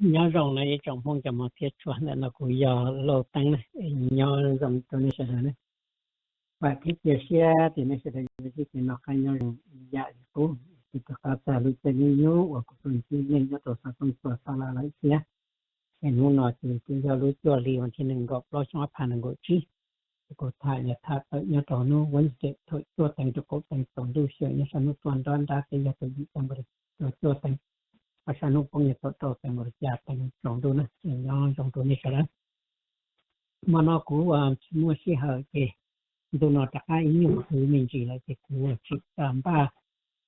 nhớ rồng này trong phong trào một thiết chuẩn là nó cũng giờ lâu tăng này nhớ rồng tôi này sẽ này và thiết chia sẻ thì nó sẽ là cái nó khai nhớ rồng dạ cũng thì tất cả ta lúc chơi nhớ và cũng chỉ nên nhớ tổ sản phẩm của ta là lấy xe cái nó nói thì giờ lúc cho li hoàn chỉ nên gặp lo cho phản ngộ chi có thay là thay tới nhớ tổ nó vẫn sẽ thôi cho thành cho có thành tổng lưu sửa như sao nó toàn đoán ra cái giờ tôi bị trong bờ cho thành và sao nó không nhận tốt thành một gia thành trong đó nữa nhau trong đó này cái mà nó cũng mua xe hơi thì tôi nói chắc ai nhiều thứ mình chỉ là cái của chỉ ba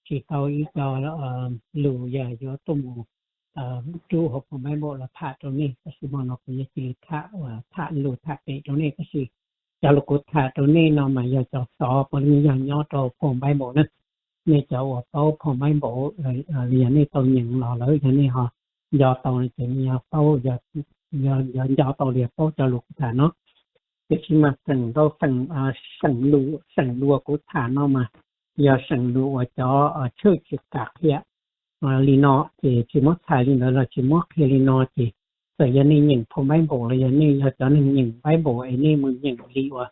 chỉ tao ý cho nó lù giờ cho tung chú học của mấy bộ là thả trong này cái gì mà nó cũng chỉ thả lù thả để trong này cái gì cho lúc cột thả trong này nó mà giờ cho sọ còn như giờ nhỏ cho phòng mấy bộ nữa nên cho ở tàu phòng mấy bộ liền này tàu nhận lò lưỡi cái này họ do tàu này chỉ nhà tàu giờ tàu liền tàu cho lúc thả nó cái khi mà sừng lúa của thả nó mà giờ sừng lúa cho chơi chỉ cả kia lì nó thì chỉ mất xài lì nó là chỉ mất khi lì nó thì giờ giờ này nhìn phòng mấy bộ là giờ này giờ cho nên nhìn mấy bộ ấy này mình nhìn lì và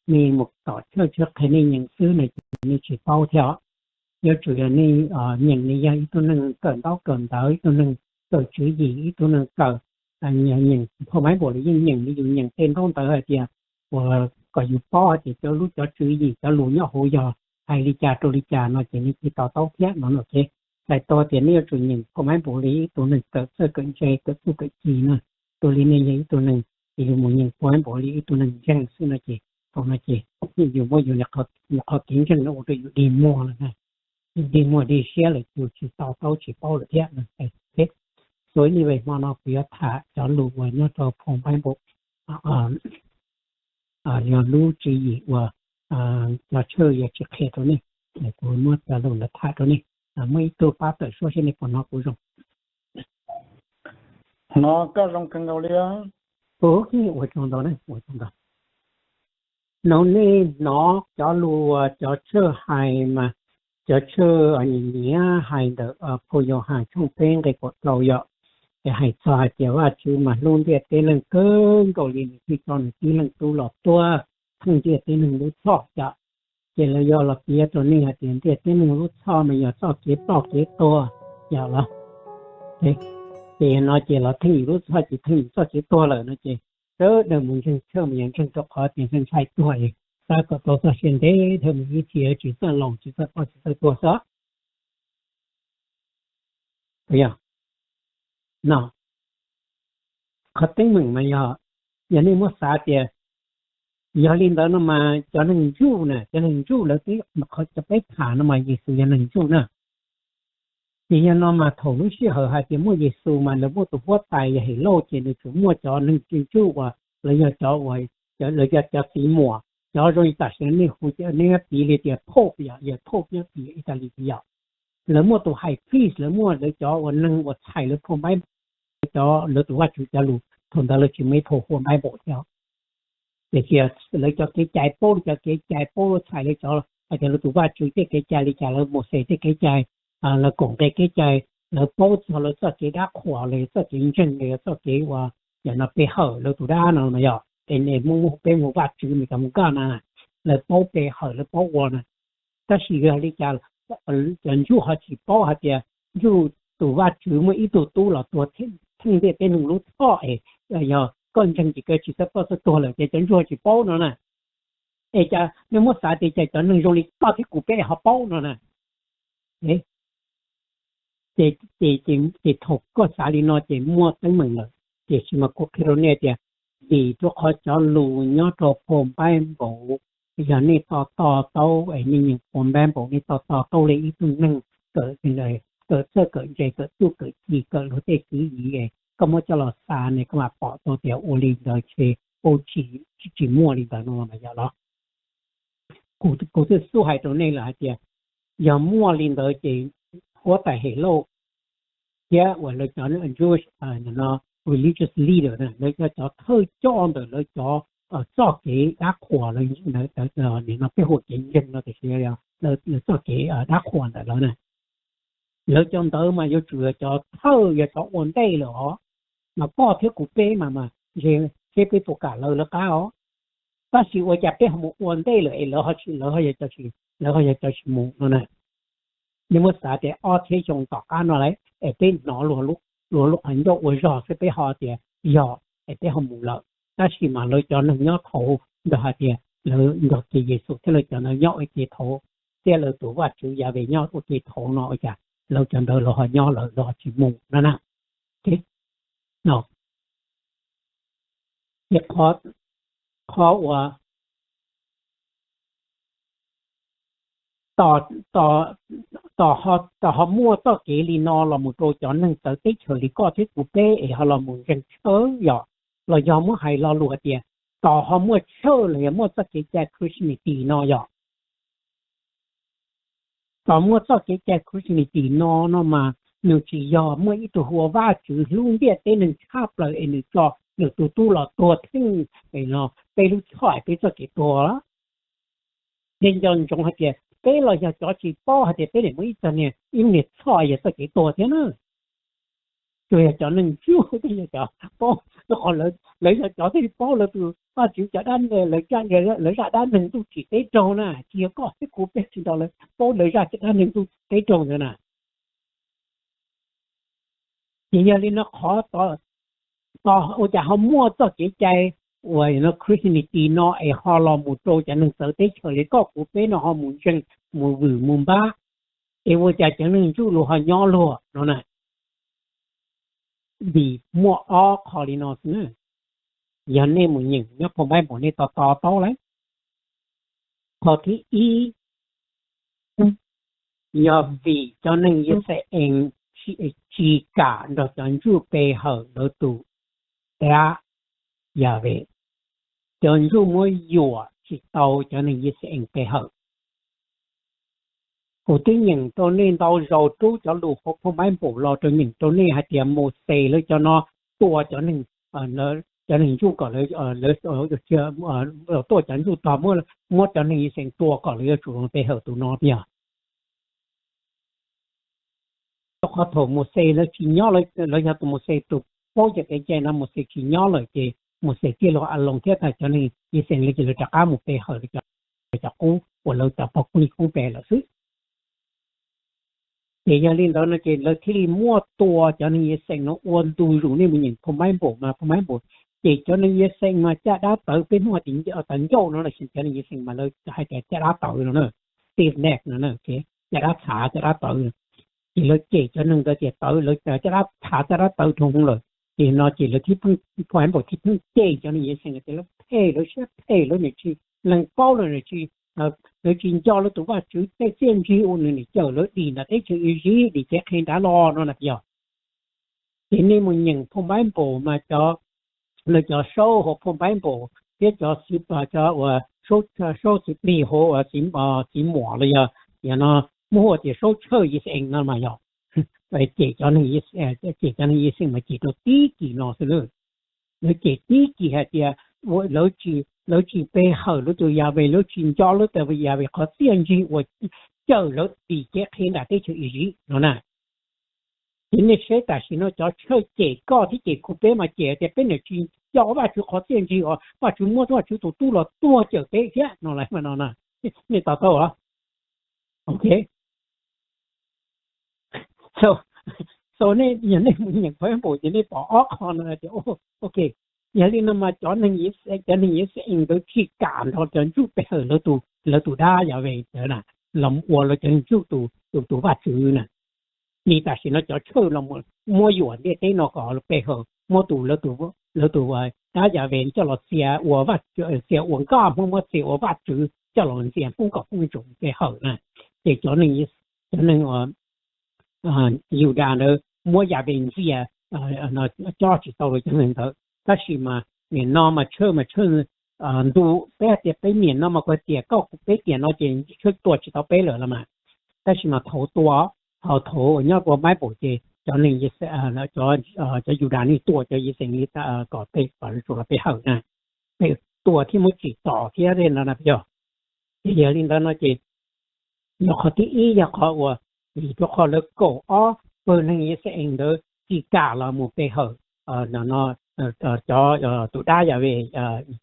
มีmột tổ chức trước thế này những thứ này chỉ bao theo nhớ chủ yếu này những này giờ tôi nâng cần đó cần tới tôi nâng tôi chữ gì tôi nâng cần những không mấy bộ là những ví dụ những tên không tới thì và có dù bao thì cho lúc cho chữ gì cho lúa nhỏ hồ giờ hay đi trà nó chỉ như tao tao khác nó là thế tại tôi thì nếu chủ những không mấy bộ lý tôi nâng tới sơ cận chơi tới su cận gì nữa tôi lý này vậy tôi nâng thì một những không mấy bộ lý tôi nâng chẳng xưa là chỉ còn là chỉ nhiều bao nhiêu là kiến chân nó được đi mua là này đi mua đi xe là chỉ tao chỉ bao được thế này thế所以你为嘛呢不要他叫路我要做澎湃部要录制一我要车也去开着呢那个么在路的他着呢每都把的说现在不拿不用nó có rong cần cầu liền cái我知道呢我知道nó này nó cho lúa cho车海嘛cho车你海的朋友海冲边给我老要cái hải xoa chỉ là chú mà luôn địa tên lần cơn cầu liền khi còn tí lần tu lọt tua thằng địa tên lần lúc thọ chợ chỉ là do là phíaตัวนี้tiền địa tên lần lúc thọ mà giờ thọ kế bọc kế tua giờ là thế thì nó chỉ là thằng lúc thọ chỉ thằng thọ kế tua rồi nó chỉ đỡ đỡ mình chân chơi mình chân cho khó tiền chân sai tuổi ta có tổ chức hiện thế thì mình chỉ chỉ cần lòng chỉ cần có chỉ tua đó thấy không nàoเขาติ้งมึงมาอย่างนี้มั่วสาเตียยาลินตอนมาจะหนึ่งจู่เนี่ยจะหนึ่งจู่แล้วที่เขาจะไปผ่านมาเยซูอย่างหนึ่งจู่เนี่ยที่ยันมาถลุชี่เหรอฮะที่มั่วเยซูมาแล้วมั่วตัวตายอย่าเห็นโลกเจนถึงมั่วจอหนึ่งจู่ว่าเลยจอไว้เลยจะสีมั่วจอโดยตัดเส้นนี่หูจะเนี่ยปีเลยจะโทบอย่าโทบเนี่ยปีอิตาลีเดียวแล้วมั่วตัวไฮฟีสแล้วมั่วเลยจอวันนึงว่าไทยแล้วพอไม่จอแล้วตัวว่าจะรู้ทนได้เลยที่ไม่โทรหัวไม่บอกเนาะเดี๋ยวเลยจะเกใจโป้ใส่เลยจออาจจะรู้ตัวว่าช่วยเกใจเลยจ่าแล้วหมดเสียเกใจแล้วกงเกใจแล้วโป้เราจะเกด้าขวาเลยจะเกจริงเลยจะเกว่าอย่างนั้นไปเหอะแล้วตัวด้านเราเนี่ยเป็นมูเป็นหมู่บ้านชื่อมีกับมุก้านะแล้วโป้ไปเหอะแล้วโป้วันนะแต่สิ่งที่จ่า人就好几包下的就ตัวว่าชื่อเมื่ออีตัวเราตัวทั้งเด็กเป็นหนุ่มรู้ท่อ要跟成几个其实不是多了这真说去包了呢จะ那么啥的在能用力到底股票好包了呢这头个啥里呢这摸登门了这什么国客呢的ดีทุกคนจะรู้เนาะตัวผมไปบอกอย่างนี้ต่อไอ้นี่อย่างผมแบบบอกนี่ต่อเลยอีกนึงเกิดเป็นเลยเกิดเกิดใจเกิดตู้เกิดจีเกิดรู้ได้คืออย่างไงก็มันจะหลอดซาเนี่ยก็มาปอตัวเดียวโอลินเลยเชโอจีมัวลินแบบนั้นมาอย่างละกูจะสู้ให้ตัวนี้แหละเดียวอย่างมัวลินเลยจีหัวแต่เหโลเนี่ยว่าเราจะนั่น Jewish เนาะreligious leader 呢，那个叫特教的，那叫造给打垮了，你那背后真正的这些呀，那造给打垮的了呢。แล้วจนเติมมาอยู่จุดจะเท่าจะ稳ได้หรอ mà có thế cụ bê mà riêng thế bê phụ cả lời là cao ta chỉ ở chặt bê một vấn đề là họ cho chỉ một nó này nhưng mà sao để ở thế trong tất cả nó lại ở bên nó lúc很多我rõ是被họ để rõ ở bên họ một lợi ta chỉ mà lời cho nó nhớ thấu đó là để lời được thì Giêsu thế lời cho nó nhớ cái thấu thế lời tụ vật chủ nhà về nhớ cái thấu nó chả lời cho nó là họ nhớ lời rõ chỉ một nó nè thế nó việc khóว่าต่อเขามั่วต่อเกลีนอเราหมดโตจอนนึงต่อติเฉลิก็ที่กูเป้เอเราหมดยังเชื่อเรายอมเมื่อให้เราหลวดเดียต่อเขามั่วเชื่อเลยมั่วต่อเกแจคริสต์มีตีนอต่อมั่วต่อเกแจคริสต์มีตีนอมาหนึ่งจียอเมื่ออีตัวหัวว่าจือลุงเดียเต้หนึ่งชาบเลยหนึ่งจอหนึ่งตู้เราตัวทึ่งไอ้เนาะไปรู้ช่อยไปต่อเกตัวละเรียนจนจงให้เดียcái là giờ cho chị bao hay để để mấy giờ nè im nè xoay giờ cái tổ thế nữa rồi cho nên chú cái giờ cho bao nó còn lấy giờ cho cái bao là từ ba chịu cho đan này lấy ra đan mình tu chỉ cái trâu nè chỉ có cái cú bé chỉ đó là bao lấy ra cái đan mình tu cái trâu nữa nè thì giờ đi nó khó ở nhà họ mua cho cái trái vậy nó Christianity nó ai họ làm một số cho nên sở tế chơi có của bé nó họ muốn chân muốn vử muốn ba ai vậy cho nên chú lo họ nhỏ lo nó này vì mua ở Colinos nữa giờ này muốn nhìn nó không phải muốn đi to lấy họ thì ý giờ vì cho nên như sẽ em chỉ cả được chân chú bé hở được tụ đã giờ về chân chú mới dùa chỉ tàu cho nên như sẽ em bé hở của tiếng nhìn tôi nên tàu rồi chú cho lũ không phải bổ lo cho nhìn tôi nên hạt tiền một xề lấy cho nó tua cho nên nó cho nên chú có lấy được chưa tôi chẳng chú tao mua cho nên sẽ tua có lấy chủ bé hở tụi nó bây giờ họ thổ một xe nó chỉ nhỏ lấy cho tụi một xe tụi bao giờ cái chơi nó một xe chỉ nhỏ lấy cái một xe kia là ăn lồng thiết cho nên như xe lấy cái trả một bé hở cho cũng của lâu cho bọc cũng bé là xứ thì giờ lên đó nó chỉ là khi mua tua cho nên như xe nó uốn đuôi rồi nên mình nhìn không mấy bộ chỉ cho nên như xe mà cha đã tới bên hoa tỉnh ở tận châu nó là cho nên như xe mà lấy hai cái cha đã tới rồi nữa tiền nẹt nữa cái cha đã thả cha đã tới chỉ là chỉ cho nên cái tới lấy cha đã thả cha đã tới thùng rồi thì nó chỉ là cái phần bộ cái chỉ cho nên như xe cái là thay nó này chỉ lần bao rồi chỉ nó chỉ cho nó tụi ba chữ cái tiền chi ôn này chờ nó đi là cái chữ gì thì chắc khi đã lo nó là giờ thì nên mình nhận phong bán bộ mà cho là cho số hoặc phong bán bộ cái cho ship cho số ship đi hoặc chỉ mỏ là giờ nó mua thì số chơi gì sẽ nó mà giờ vậy chỉ cho nên gì mà chỉ có tí gì nó sẽ được nó chỉ tí gì hay là lỡ chỉ bê hở lỡ tụi nhà về lỡ chuyện cho lỡ tụi bây giờ về có tiền gì và chờ lỡ bị chết khi đã tới chuyện gì nó nè thì nên sẽ tại sao nó cho chơi chỉ có thì chỉ cụ bê mà chỉ để bên này chuyện cho bà chú có tiền gì và chú mua cho chú tu là tua chờ cái chứ nó lại mà nó nè nên tao à ok so nên giờ này mình phải bộ thì nên bỏ con là thì ok giờ đi mà cho nên sẽ in được khi cảm họ chân chú bé lỡ tụ đa giờ về thế nè lòng của là chân chú tụ phát chữ nè ni ta xin nó cho chơi lòng mua yuan để thế nó có bé hở mua tụ lỡ tụ đa giờ về cho nó xia của phát xia quảng cáo mua xia của phát chữ cho nó xia không có không dùng bé hở nè để cho nên nhiều đà nữa mua giờ về xia nó cho chỉ tàu rồi cho nên thôi但是嘛，面那么车都白的背面那么个点高背点那点就多知道背了嘛。但是嘛头多头人家个买部的，叫你一些那叫有让你多叫一些你搞背反正做了背后呢，背多ที่มันจิตต่อที่เรื่องนั้นนะพี่เดี๋ยวนี้นั่นจะอยากที่อยากเขาว่าอยากเขาเลิกโก้อ๋อเปิดอย่างนี้เสียงเด้อจีกาเราหมู่背後 nó cho tụ đa giờ về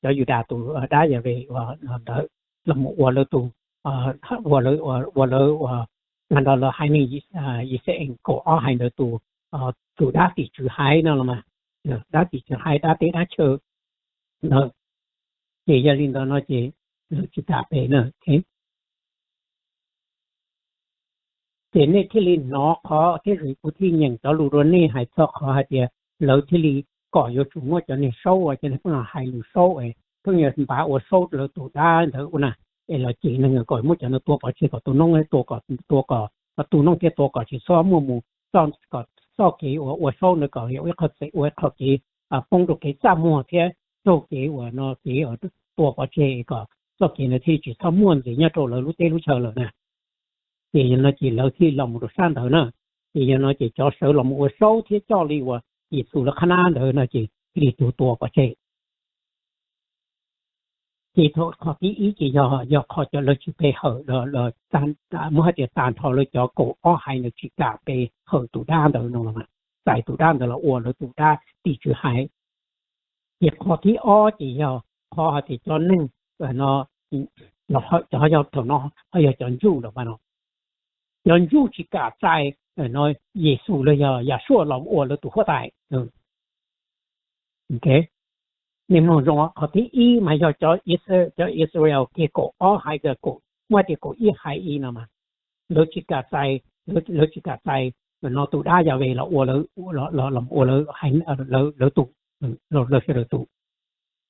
cho Juda tụ đa giờ về và đỡ là một quả lơ tụ quả lơ ngàn đó là hai nghìn gì sẽ cổ ở hai đỡ tụ đa tỷ trừ hai nó mà đa tỷ trừ hai đa tế đa chờ nó chỉ gia đình đó nó chỉ đạp về nữa thế thế nênที่ลินnó khó thế rồi cũng thì nhận cho lũ rồi này hay cho khó hay thì lỡที่ลิก่ออยู่chungว่าจะเนี่ยโซ่จะเนี่ยพวกเราให้หรือโซ่เพิ่งจะ把我โซ่了ตัวได้เถอะนะเราจีนึงก่อนมุ่งจะเนี่ยตัวก่อชีก่อตัวน้องให้ตัวก่อตัวน้องแค่ตัวก่อชีซ้อมมัวซ้อมก่อซ้อกี่我โซ่เนี่ยก่อเอาไว้เขาใส่ไว้เขากี่ปงตัวกี่จ้ามัวเท่าโซ่กี่ว่าเนาะกี่ตัวก่อชีก่อซ้อกี่เนี่ยที่จีทำม้วนสิเนี่ยตัวเรารู้เต้รู้เชอเลยนะthì nó chỉ lâu thì lòng một san thôi nữa thì nó chỉ cho sợ lòng một số thì cho đi qua chỉ số là khả năng thôi nó chỉ đi tụ tua của chị chỉ thôi họ ý chỉ do họ cho lời chỉ về hở là tan mới để tan thôi lời cho cổ ở hai nó chỉ cả về hở tụ đan thôi nó mà tại tụ đan là uổng là tụ đan thì chữ hai việc họ thì ở chỉ do họ thì cho nên nó họ cho nó họ cho chủ được mà nó人入去嘎在那耶稣了呀说了我了都活在OK 你们说好第一嘛要叫以色列给国二还个国我的国一还一了嘛了去嘎在那都大家为了我了还了都了是了都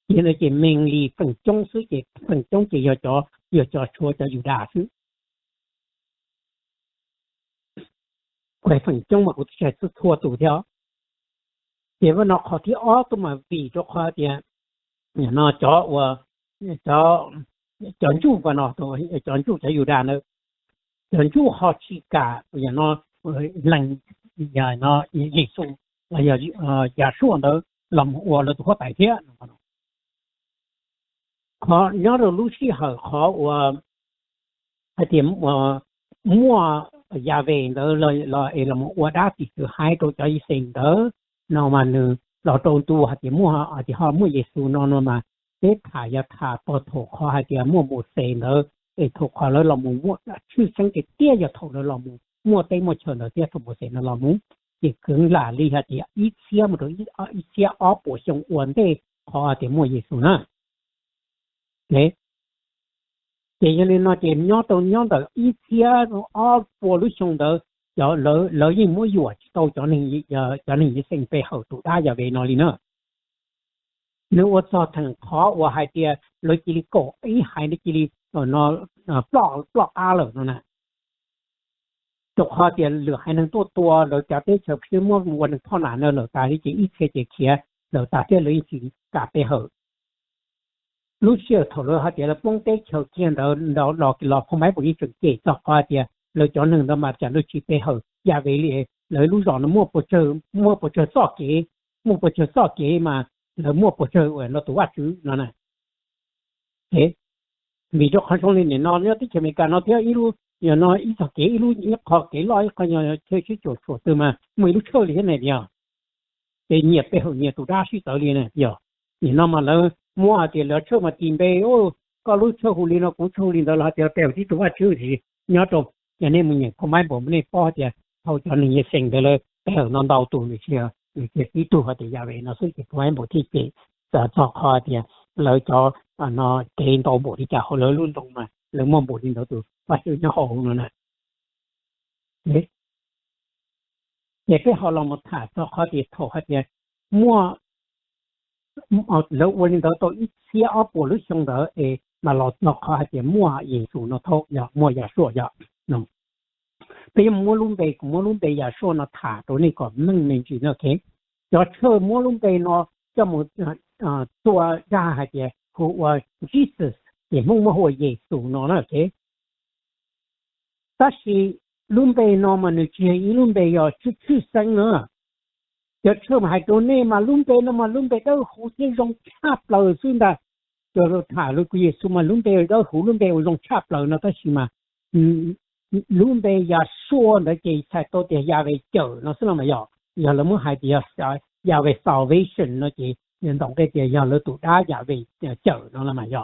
现在这命令分中是这分中这要叫说叫犹大是quay phần trong mà cũng sẽ thua tụ theo thì mà nó khó thì ó tôi mà vì cho khoa thì nó cho chọn chủ và nó tôi chọn chủ cho dù đàn nữa chọn chủ họ chỉ cả và nó lành và nó dễ sung là giờ xuống đó làm của là tôi có tài thế họ nhớ được lúc khi họ hay điểm mua nhà về đó là một quả đá thì từ hai đôi cho sinh đó nó mà nữa là tôn tu hay thì họ mua Giêsu nó mà tết thả bỏ thổ họ hay thì mua một sen nữa để thổ họ là mua chứ sáng cái tia giờ thổ là mua tây một chỗ nữa tia thổ một sen là mua thì cứ là đi hay thì ít xíu một đôi ít xíu ở bổ sung ổn định họ thì mua Giêsu nữa đấy thì cho nên nó chỉ nhớ tới ít xíu ở bộ lúc xong đó giờ lỡ gì mua dùa tàu cho nên sinh về hậu tụ đa giờ về nó đi nữa nếu cho thằng khó và hai tia lỡ chỉ cổ ý hai nó chỉ nó block rồi nó nè tục họ tiền lừa hai năng tua lỡ trả tới chợ phía mua nguồn thọ nạn nữa lỡ ta chỉ ít cái kia lỡ ta tới lỡ chỉ cả về hậu lúc xưa thầu lỡ họ tiền là bông tết chợ kia lỡ không mấy bộ chuẩn kể cho họ tiền lỡ cho nên đó mà trả lỡ chỉ về hậu nhà về liền lỡ lúc đó nó mua bộ chờ sọ kế mà lỡ mua bộ chờ nó tủ ăn chứ nó này thế vì cho họ trong này nó nhớ tới chuyện mình cả nó theo ý luôn giờ nó ít sọ kế luôn ít họ kế lo coi như chơi cái chỗ từ mà mấy lúc chơi này giờ để nhiệt về hậu nhiệt tủ đa suy tới liền này giờ thì nó mà lỡ mua thì lỡ chơi mà tìm về có lúc chơi hồ nó cũng chơi liền đó là theo cái tủ ăn chứ thì nhớ trong cho nên mình không mấy bộ mình bỏ thì họ cho nên nhiệt sinh được rồi nó đau tủ này kia cái tủ họ thì giờ về nó sẽ cái mấy bộ thiết kế cho họ thì lỡ cho nó tiền đầu bộ thì họ lỡ luôn đồng mà lỡ mua bộ thì nó tủ và sự nó hồn nữa nè đấy để cái họ làm một thả cho họ thì thổ họ thì mua lỡ quên đó tôi ít xíu ở bộ lúc xong đó mà nó họ thì mua gì số nó thâu giờ mua giờ số giờ nó bây giờ mua luôn về giờ số nó thảตัวนี้ก่อนmình chỉ nó thế cho chơi mua luôn về nó cho mộtตัวra hay là của Jesus để mua hồi Giêsu nó thế ta chỉ luôn về nó mà nó chỉ luôn về giờ chú sinh nữa cho chơi mà haiตัวนี้mà luôn về đâu hú sẽ dùng chắp lời xuyên ta cho thả luôn của Giêsu mà luôn về đâu hú luôn về dùng chắp lời nó ta chỉ mà luôn về giờ xua nó chỉ sai tôi thì giờ về chờ nó sẽ làm mà giờ là muốn hai thì giờ về salvation nó chỉ nên tổng cái tiền giờ lỡ tụ đá giờ về chở nó là mà giờ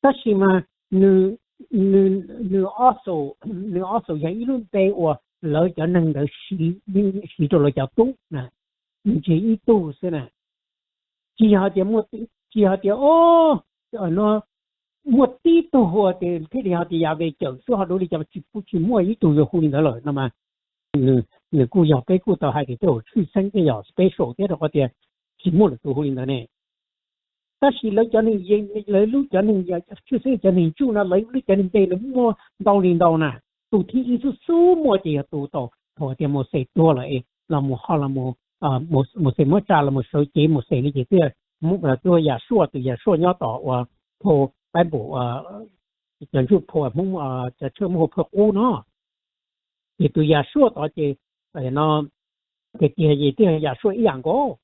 tất nhiên mà nu also giờ ít luôn về và lỡ cho nên được xí đồ lỡ cho tốt nè chỉ ít tốt thế nè chỉ họ thì nó một tí tu hoa thì thế thì họ thì giờ về chợ số họ đối đi cho chỉ mua ít tu rồi không được rồi, mà người雇要被雇到还得都有去生个要 special 的话的，只mua được tu không được nè. 但是你叫你叫你就是叫你住那你叫你被你摸到领导呢，都提一次数摸这个都到，或者摸谁多了诶，那么好了摸摸谁摸炸了摸手机摸谁的这个摸多也说的也说要到我破摆布就就破摸จะเชื่อ摸破กูเนาะ也对也说到这那这也说一样个，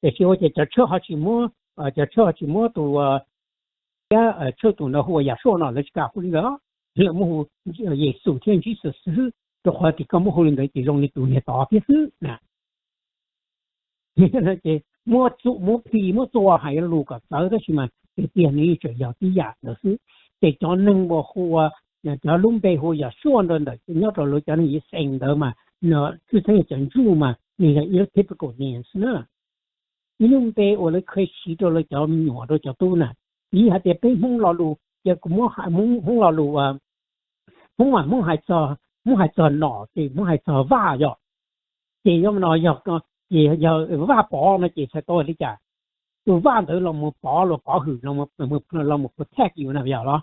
这些我这车好去摸。จะชอบชิมตัวชอบตัวนะหัวอยากชอบนะแล้วจะกลับไปแล้วเรื่องมูเยซูเทียนที่สื่อตัวคนที่เขาไม่รู้เลยที่ตรงนี้ตัวเนี่ยต่อพิสูจน์นะนี่นะเจ้มัวจุมัวพีมัวตัวหายลูกกับเราได้ใช่ไหมเปลี่ยนนี้จะอยากที่อยากนะสิแต่ตอนนึงว่าหัวเนี่ยจะลุ่มไปหัวอยากชอบนั่นแหละเนี่ยตัวเราจะนี่เซ็งเดิมมาเนาะคือทั้งจะจู่มานี่ก็อีกที่ประกอบเนี่ยสินะ你弄被我们可以洗到了叫鸟都叫多呢，你还得被蒙老路，也蒙还蒙老路啊，蒙还做脑的，蒙还做挖药，这样呢要个也要挖宝呢，这才多的家，就挖到了么宝了保护了么protect อยู่นะ要了，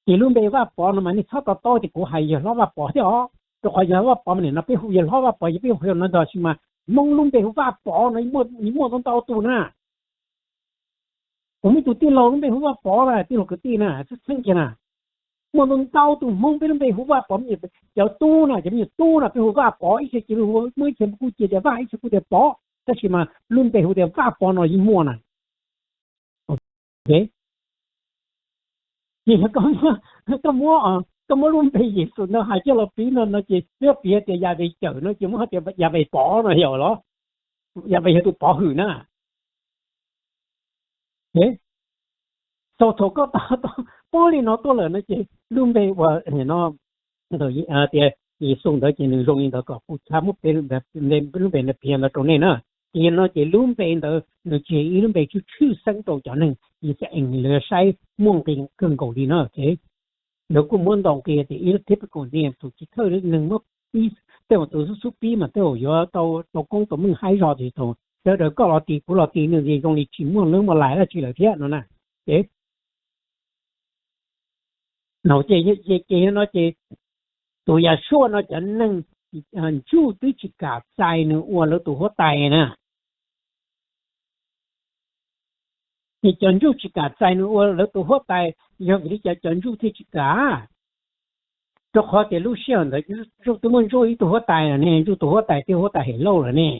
你弄被挖宝了嘛，你操到到的股还要老挖宝的哦，就还要挖宝嘛，那背后也老挖宝，也背后那到什么？mong luôn để hoa bỏ này mua con tàu tù nè,ผมตุ่ตีเราต้องไปหัวปอเลยที่เราเกิดตีน่ะซึ่งกันน่ะmua con tàu tù mongไปต้องไปหัวปอมเนี่ยเดี๋ยวตู้น่ะจะมีตู้น่ะไปหัวปออีกทีหัวเมื่อเช้ากูเจอจะว่าอีกทีกูจะปอแต่ใช่ไหมลุ่นไปหัวเดี๋ยวว่าปอหน่อยยิ่งมั่วน่ะโอเคนี่ก็มั่วลุ่นไปยิ่งสุดนะหายใจเราปีนั่นนะจีเรื่องปีเดียวอย่าไปเจอนะจีมั่วเดี๋ยวอย่าไปปอนะเหรออย่าไปเห็นตัวปอหืนน่ะเฮ้โตก็ต่อปอลีนอตัวเลยนะจีลุ่มไปว่าเห็นเนาะเดี๋ยวเดี๋ยวอีส่งเดี๋ยวจีนึงลงอินเดียก็ผู้ชายมุกเป็นแบบลุ่มเป็นเพียงแล้วตรงนี้นะจีเนาะจีลุ่มเป็นเดี๋ยวจีลุ่มเป็นชื่อสังตัวจอนึงอีจะเองเหลือใช้ม่วงเป็นเครื่องเกาหลีเนาะเฮ้แล้วก็ม้วนดองเกย์ที่อีทิพย์ก่อนเนี่ยถูกจิตเท่านึงว่าปีแต่ว่าตัวสุปีมาแต่ว่าอยู่ตัวกงตัวมึงให้รอที่ตัวเดี๋ยวก็รอตีกูรอตีนึงที่ตรงนี้ชิมม้วนเรื่องมาหลายแล้วจีเหลือเทียนนั่นน่ะเอ๊ะเราเจเนาะเจตัวยาชั่วเนาะจะนั่งจู่ด้วยจิตกาใจเนื้ออ้วนแล้วตัวหัวไตนะที่จนจู่จิตกาใจเนื้ออ้วนแล้วตัวหัวไตยังไม่ได้จนจู่ที่จิตกาตัวเขาแต่ลูกเชี่ยวแต่จู่ตัวมันจู่อีตัวหัวไตนะเนี่ยจู่ตัวหัวไตที่หัวไตเห็นโลแล้วเนี่ย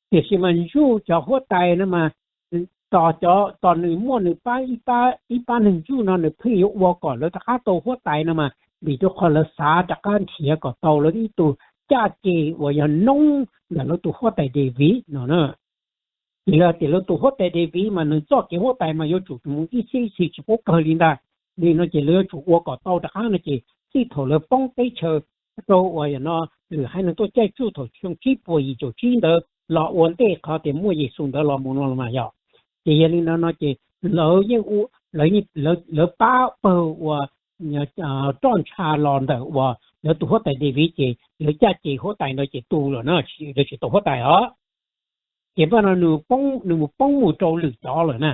แต่สิมันจู่จะหัวไตนะมาต่อหนึ่งม้วนหนึ่งป้าหนึ่งจู่นอนหนึ่งพี่ยกวัวก่อนแล้วถ้าโตหัวไตนะมามีตัวคนละสาจากการเสียก็โตแล้วที่ตัวจ้าเจว่าอย่างน้องแล้วตัวหัวไตเดวิเนาะแล้วตัวหัวไตเดวิมันนึกจ่อเกี่ยวหัวไตมาอยู่จุดมึงที่สี่สิบหกเกลินได้นี่เนาะเจเลือจุดวัวก็โตจากข้างนั่นเจที่ถอดแล้วป้องไปเชอโตว่าอย่างเนาะหรือให้นั่นตัวใจจู่ถอดช่วงที่ป่วยจุดที่เด้อรอวันเตะเขาแต่มั่วยิ่งสูงเด้อรอมุนมาเยอะเจยันนี่เนาะเจแล้วยังแล้วนี่แล้วป้าเปิดว่าจ้อนชาลอนเด้อว่าแล้วตัวหัวไตเดวิเจแล้วจ้าเจหัวไตเนาะเจตูแล้วเนาะเดี๋ยวตัวหัวไตอ๋อเก็บว่าหนูป้องหมู่โจหรือจอเลยนะ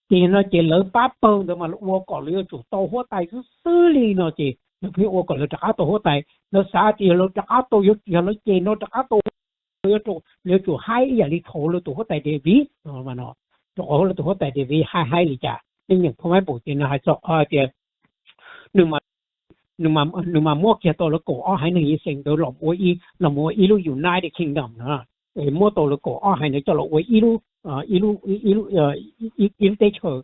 เจเนาะเจแล้วป้าเปิดเดี๋ยวมาวัวก่อนเลยจุดตัวหัวไตซื้อเลยเนาะเจแล้วพี่วัวก่อนเลยจะฆ่าตัวหัวไตแล้วสาเจเราจะฆ่าตัวยุดอย่างแล้วเจเนาะจะฆ่าตัวแล้วจู่ให้อย่างนี้โถแล้วตัวหัวไตเดวิเนาะมันเนาะตัวแล้วตัวหัวไตเดวิให้เลยจ้ะนี่อย่างพ่อแม่ปู่เจนะให้จอกเจหนึ่งมามั่วเกี่ยวตัวละโกให้หนึ่งยี่สิบเดี๋ยวหลบอีลูอยู่ในเดอะคิงดอมนะมั่วตัวละโกให้หนึ่งจะหลบอีลูเตเชอร์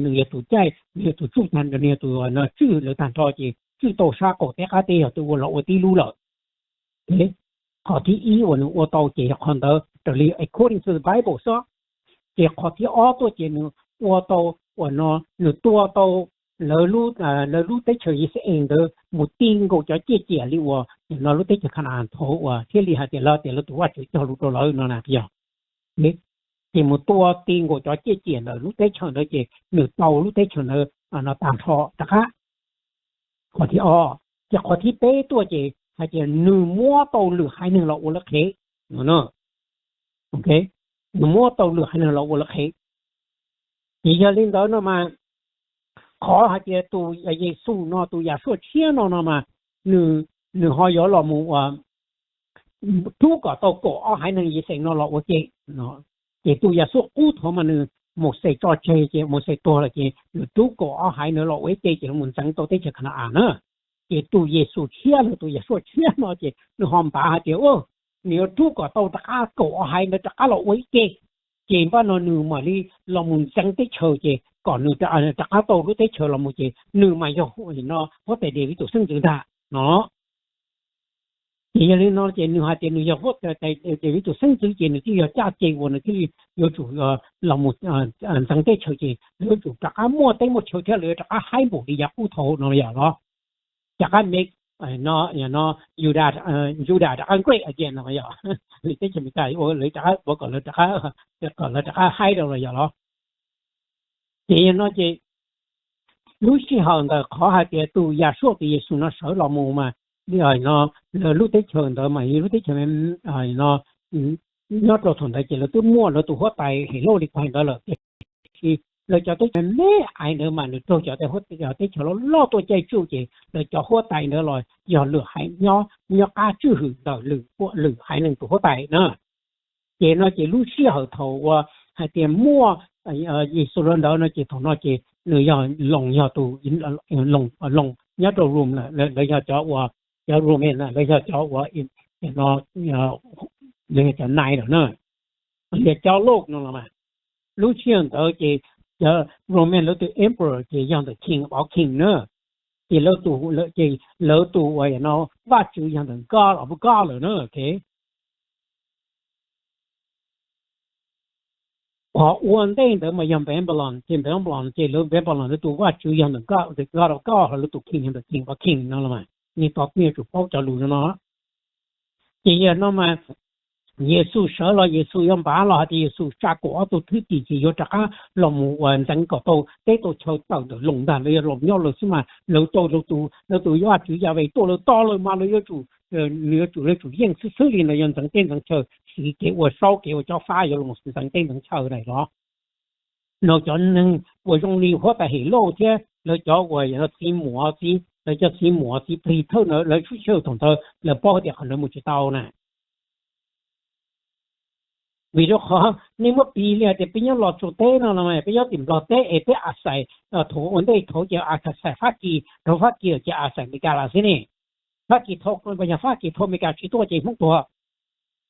หนึ่งตัวใจเนี่ยตัวจุ่มทันเนี่ยตัวเนาะชื่อหรือทันทอจีชื่อโตชาโกแต่ข้าเตะตัวหลบตีลูเลย考题一我到这看到这里 according to the Bible 说，这考题二多这呢我到我呢你多到路在车也是硬的，没定过叫姐里我那路在车看安头我这里还得了多就叫路到了那比较，你这么多定过叫姐了，路在车的这你到路在车的那当初大家考题二，这考题背多这。还是你摸到了还能了我了开，喏 ，OK， 你摸到了还能了我了开。你像领导那么，考还是都也送那都也说钱了那么，你好要了么啊？都搞到高二还能一生了了我给喏，也都也说骨头嘛你。một say cho chơi chứ một say to là chứ tú có hai nữa là với chơi chứ muốn chẳng tôi thấy chứ khả năng nữa chứ tu Giêsu chia là tu Giêsu chia nó chứ nó hòm bà chứ ô nếu tú có tao ta có hai nữa ta là với chơi chứ bà nó nửa mà đi là muốn chẳng thấy chơi chứ còn nửa ta tao cứ thấy chơi là một chứ nửa mà do nó có thể để với tổ sinh tử ta nó thì giờ nó chỉ nửa hạt nửa giờ hốt tại để với tổ sinh tử chỉ nửa chỉ giờ cha chơi của nó thì有主là một chẳng thấy chơi gì nếu chủ cả mua tới một chiều theo lửa cả hai bộ đi giặc u thổ nó giờ đó chắc ăn mấy nó dù đã ăn quậy ở trên nó giờ lấy tới chừng cái ô lấy cả bộ còn là cả hai đâu rồi giờ đó thì nó chỉ lúc khi họ người khó hay thì tu giả số thì số nó sợ lòng mù mà bây giờ nó lúc tới trường đó mà lúc tới trường nó rồi thằng đại chỉ là tôi mua nó tôi hóa tài thì lô đi quanh đó là thì rồi cho tôi mấy ai nữa mà được tôi cho tôi hóa giờ tôi cho nó lo tôi chơi chú gì rồi cho hóa tài nữa rồi giờ lừa hại nhau cá chữ hưởng đời lừa hại nên tôi hóa tài nữa thì nó chỉ lúc xưa họ thầu hay tiền mua gì số lần đó nó chỉ thằng nó chỉ lừa giờ lồng giờ tôi lồng nhớ đồ room là lấy giờ cho room là lấy giờ cho nó nên cho này rồi nữa để cho lục nó mà lúc trước đó thì Roman lúc từ emperor thì yang the king of king nữa thì lâu tụ vậy nó bắt chữ yang the god of god nữa ok họ ổn định đó mà yang Babylon thì lâu Babylon nó tụ bắt chữ yang the god of god lúc tụ king the king of king nó mà ni tọt ni chủ phong cho lù nó thì giờ nó mà Giêsu sợ là Giêsu yếm bà là thì Giêsu cha của tôi thứ gì chỉ có chắc lòng hoàn整個到這到抽到的龍的你龍要了是嘛樓到要主要為多了嘛你要主應是手裡的人整電成抽是給我燒給我叫發有龍是整電成抽來咯那就能我用力或者係路啫你叫我有啲磨子你叫啲磨子皮頭你出去同佢你包啲可能冇知道呢vì đó họ nếu mà bị liền thì bây giờ lọt chỗ té nó mà bây giờ tìm lọt té để áp sai thổ ổn định thổ giờ áp sai phát kỳ giờ áp sai mấy cái là thế này phát kỳ thổ bây giờ phát kỳ thổ mấy cái chỉตัวchỉ khôngตัว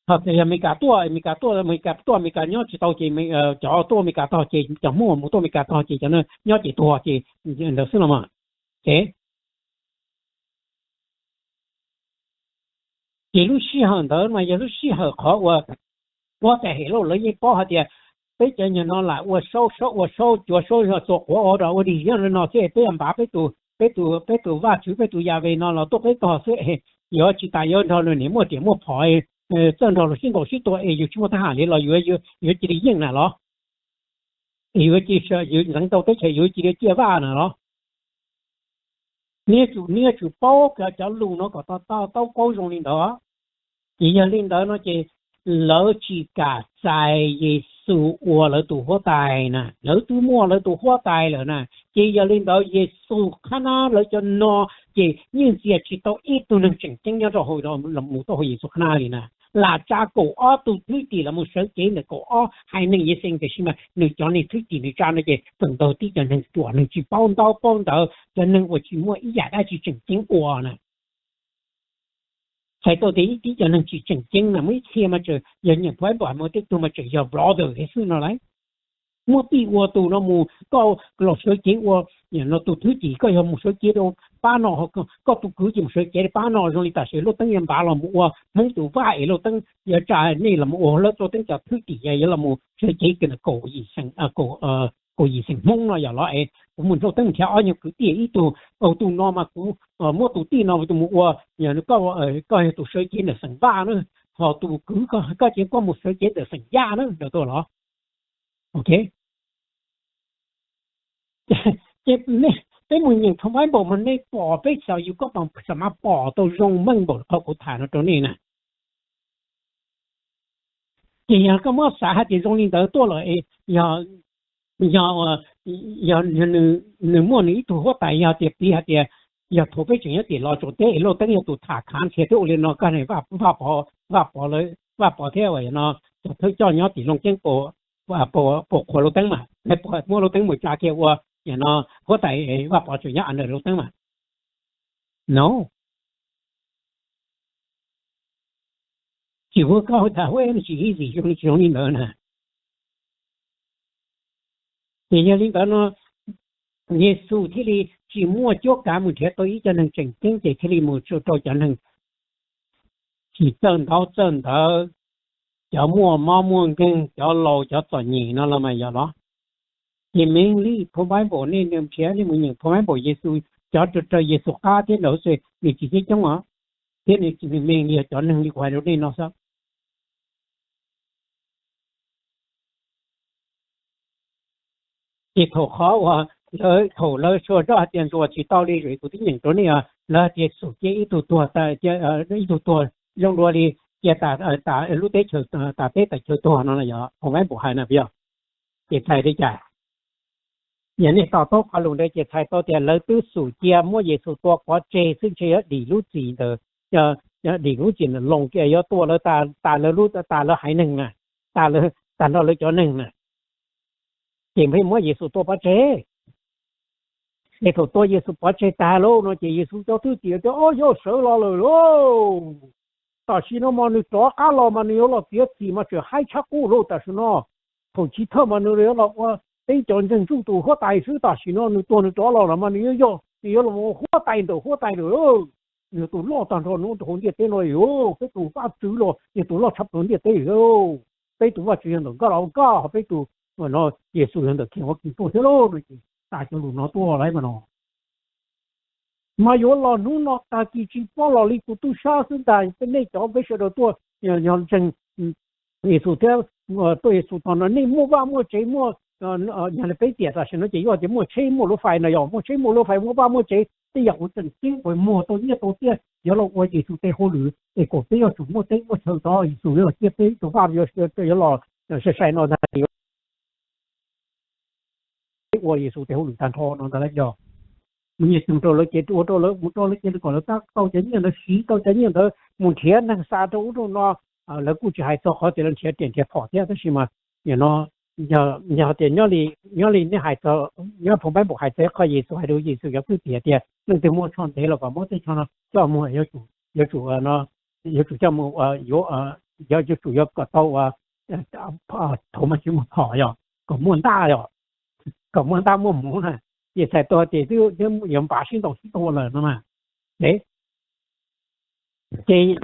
hoặc là mấy cái nhớ chỉ tao chỉ mấy choตัวmấy cái tao chỉ cho mua mộtตัวmấy cái tao chỉ cho nó nhớ chỉตัวchỉ được xí mà thế chỉ lúc xí hàng đó mà giờ lúc xí hàng khó quá我在黑路了，一包下的，被人家拿来，我手上做活的，我的让人拿去，被人把被堵挖出，被堵压位拿了，都被搞死，要去打要到了你莫点莫跑挣到了辛苦许多，有什么他喊你了，有几个硬了咯，有几是有人到这些有几个接挖了咯。你就包个叫路那个到高中领导，人家领导那些。lỡ chỉ cả sai Giêsu qua lỡ tụ hóa tài nè lỡ tụ mua lỡ tụ hóa tài rồi nè chỉ giờ lên đó Giêsu khá nó lỡ cho nó chỉ nhưng chỉ tao ít tụ năng chỉnh chỉnh nhau rồi hồi đó là một tao hồi Giêsu khá nó nè là cha cổ ở tụ thứ gì là một số chế này cổ ở hai năng gì sinh cái gì mà nếu cho nên thứ gì nếu cha nó gì phần đầu tiên cho nên tuổi nên chỉ bao đầu cho nên我chỉ mua ý giả đã chỉ chỉnh chỉnh qua nè sai tôi thấy tí cho nên chỉ chỉnh chỉnh là mấy khi mà chờ giờ nhận phải bỏ một cái tôi mà chờ giờ brother cái thứ nào đấy mua ti mua tụ nó mua có lọ sợi chế mua nhà nó tụ thứ chỉ có một sợi chế đâu ba nó có tụ cứ chỉ một sợi chế ba nó rồi ta sẽ lúc tăng em ba là mua muốn tụ vải lúc tăng giờ trả này là mua lúc tôi tăng trả thứ chỉ vậy là mua sợi chế cái là cổ gì thành cổ gì thành mông nó giờ lại mình lúc tăng theo những cái tiền ít tụ nó mà cũng mua tụ ti nó tụ mua nhà nó có tụ sợi chế là thành ba nữa họ tụ cứ có chỉ có một sợi chế là thành da nữa được tôi đó ok cái mình nhìn thông báo bộ mình này bỏ bây giờอยู่ก็bằngสามารถbỏตัวลงมั่งบทเขาก็ถ่ายตัวนี้นะทีนี้ก็เมื่อสาหัสตรงนี้ตัวเลย要你莫你ตัวหัวใจ要เจ็บดีฮะเดีย要ถูไปถึงเดียรอจุดเดียเราต้อง要ตัวถ่ายคันเสียตัวเลยเนาะกันเลยว่าพอเลยว่าพอเท่าไหร่เนาะจะถึงเจ้าเนาะตีลงเจ้งโปว่าโปคนเราตั้งมาในโปเมื่อเราตั้งหมดจ่าเกี่ยวว่าอย่างน้อหัวใจว่าพอจุดนี้อันเดียวเราตั้งมา no 只不过他会是一直用你了呢，人家领导呢，耶稣ที่里只摸脚干木贴到一家能正经在ที่里摸就到家能，是正道，叫摸毛摸根，叫老叫做年那了嘛要咯。你明理破坏部呢，你偏你们人破坏部耶稣，叫这耶稣家的老师，你自己讲啊，这你明理叫能力快点的那啥。ที่ถูกเขาว่าเลยถูกเลยช่วยได้เตียนตัวที่ต้าลีหรือตัวที่หนึ่งตัวนี้แล้วที่สุดที่อีตัวแต่อีตัวลงรัวดีที่ตารู้ได้เฉยตาเต้แต่เฉยตัวนั่นแหละผมไม่บอกให้นะพี่ที่ไทยได้ใจอย่างนี้ต่อโต๊ะเขาลงได้ที่ไทยต่อเตียนเลยตื้อสู่เจียมั่วเยสุตัวก็เจซึ่งเชื่อดีรู้จีเด้อดีรู้จีนลงเกี่ยวตัวแล้วตาแล้วรู้ตาแล้วหายหนึ่งตาเราเลยจอหนึ่งเห็นไหมมั่วเยสุตัวก็เจไอ้ตัวเยซูปัจจัยตาโลเนาะเยซูเจ้าทุกทีเจ้าโอ้ยเสือเราเลยโอ้แต่สิโนมันนี่ตัวก้าเรามันนี่เราเสียทีมาจะให้ชักกู้โลแต่สิโนผู้ที่เธอมันนี่เราว่าไอ้จนจึงจู่ตัวหัวใจซื้อแต่สิโนนี่ตัวเราละมันนี่โย่เราหัวใจเลยนี่ตัวโลตอนนู้นตัวเดียเต้เลยโอ้ไปตัวฟ้าซื้อโลนี่ตัวเราชับตัวเดียเต้โอ้ไปตัวว่าชื่อหนึ่งก็เราก็ไปตัวเนาะเยซูเห็นแต่เขียนว่ากินตัวเท่าโลเลยตาจะหลุดเนาะตัวอะไรมาเนาะมาอยู่เรานู่นเนาะตาจีจีป้อเราลิกุตุชาสุดได้เป็นในจอไปเฉยตัวอย่างเช่นเยซูเท่าตัวเยซูตอนนั้นนี่มั่วบ้ามั่วเจมั่วอย่างไปเตี๋ยแต่ฉันจะย่อจะมั่วเชมั่วรถไฟนะย่อมั่วเชมั่วรถไฟมั่วบ้ามั่วเจที่อย่างว่าจริงๆไปมั่วตัวเตี้ยเดี๋ยวเราว่าเยซูเตะหัวหรือไอ้กบเตี้ยถูกมั่วเตะมั่วเชิงต่อเยซูเนี่ยเตี้ยตัวฟ้าเยอะเดี๋ยวเราใส่เนาะ我耶稣在后面单拖，弄得来叫，mình也chúng tôi lấy cái tôi lấy cái còn là tác tàu chân như là xí tàu chân như là một thiên năng xa đâu đâu nó là cụ chỉ hay cho họ tiền tiền phỏ thế đó mà nó nhờ tiền nhớ lì nó hay cho nhớ phòng bán bộ hay cho coi gì số hay đâu gì số cái thứ tiền nhưng từ mua chọn thế là có mua thế cho nó cho mua yếu chủ nó yếu chủ cho mua yếu chủ yếu có tàu thầu mà chỉ một họ rồi có mua đa rồi có mua đa mua mũ này也才多点就人把心东西多了嘛，哎，这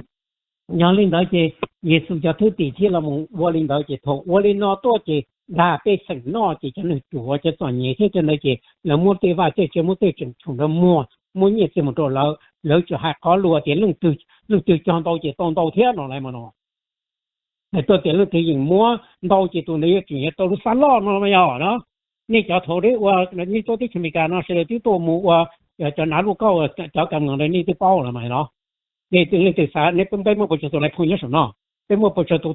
让领导这耶稣叫土地铁了么？我领导这头，我领导多这那被神闹这真的做这专业这真的这，那么对吧？这么对正从的摸也这么多了，然后就还搞落点弄对讲到这当到天上来嘛喏，那到点了对人摸到这都那些专业都是三老那么样喏。นี่จะโทรได้ว่านี่ตัวที่มีการเนาะเสด็จที่ตัวมูว่าจะนัดลูกเก้าจะกำลังเลยนี่ที่เป้าหรือไม่เนาะนี่ถึงสารนี่เป็นเมื่อปัจจุบันในพูนยังสุดเนาะเป็นเมื่อปัจจุบัน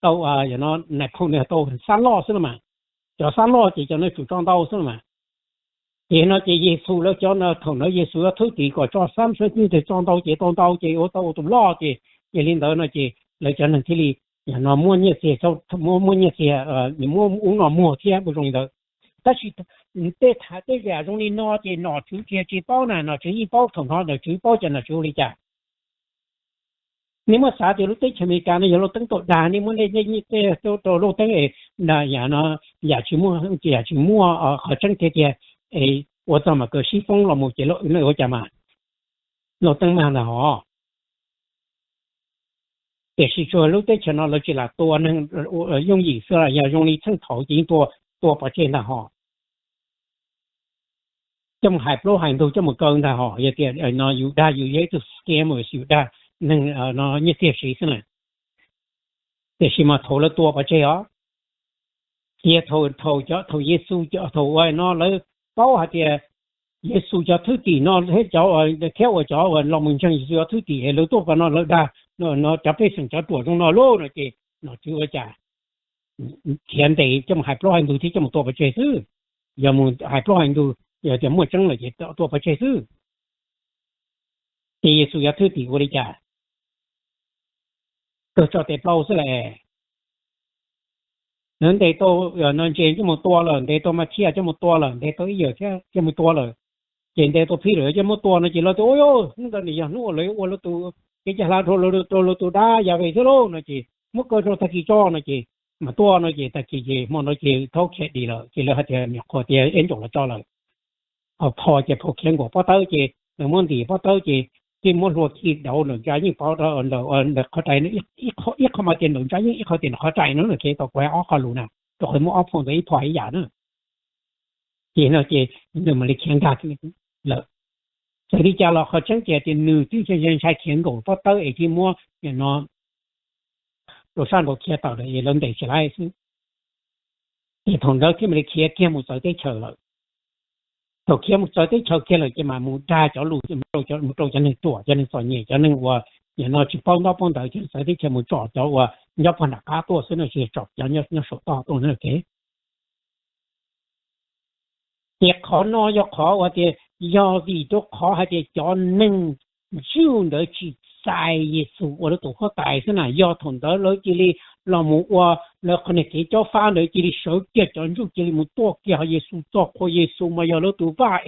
ตัวอย่างเนาะในพูนเนี่ยตัว三ล้อใช่ไหมจะ三ล้อจะในจุดจองเต้าใช่ไหมเห็นเนาะจะเยซูแล้วจะเนาะถึงเนาะเยซูแล้วทุกทีก็จะ30นี่จะจองเต้าจะตองเต้าจะเอาตัวล้อจะ领导เนาะจะแล้วจะนั่นที่อย่างเนาะมั่วเนี่ยเสียเขามั่วเนี่ยเสีย你มั่วเสีย不容易的但是对他对两种的拿这拿出这包呢拿这一包同行的这包在那手里家 nếu mà xã thì lúc tới chỉ mình cái này lúc tới tổ đà nếu mà lên như thế tổ lúc tới là nhà chỉ mua ở trong cái我怎么个西风了？没接了，那我讲嘛，老登嘛的哦，也是说lúc tới cho nó là chỉ là多能用颜色要用力蹭头巾多不见的哈，这么还不还都这么高的哈，也点那有的有些就 scam 有的能那一些谁是呢？也是嘛投了多不见啊，也投耶稣叫投外那了。包下啲耶穌就推地，那喺就跳我就老門上耶穌要推地，老多個那老大，那就變成就多種那路那嘅，那就個咋，田地咁係不係到啲咁多不接受，有冇係不係到有啲冇爭嚟嘅多不接受，耶穌要推地我哋咋，都做啲包出嚟。人哋都人錢這麼多了，人哋都嘛錢這麼多了，人哋都有錢這麼多了，人哋都批了這麼多呢，就了都哎呦，那個你呀，我來都給家拉頭都打也為這咯，那就冇個做他去做那就嘛多那就他去冇那就偷錢的了，就了他就咪學啲嚴重了做了，破就破錢過，不到就沒問題，不到就冇落去到人家已跑到เข้าใจนะอีกเข้ามาเต็มหนุนใจอีกเขาเต็มเข้าใจนั่นแหละคือตัวแกออกเขารู้นะตัวคนมั่วออกพงตัวอีพออีหยานะเจนเราเจนมันเลยแข่งกันเลย所以讲了好像这的女对这人才天狗不到一点么人呢路上都看到了也能得起来是也同到他们的看不着在车了頭先冇再啲抽起來嘅嘛，冇揸咗路，冇做咗你做，咗你做嘢，咗你話，然後去幫到就再啲全部做咗話，要幫大家多先嚟去做，要手到動那嘅。也可能要考或者要為咗考下啲叫能就能去在耶穌，我哋都好大先啦，要同到攞住你。那麼我那可能給咗翻嚟，叫你手腳掌住，叫你冇多叫耶穌做過耶穌嘛，有攞到把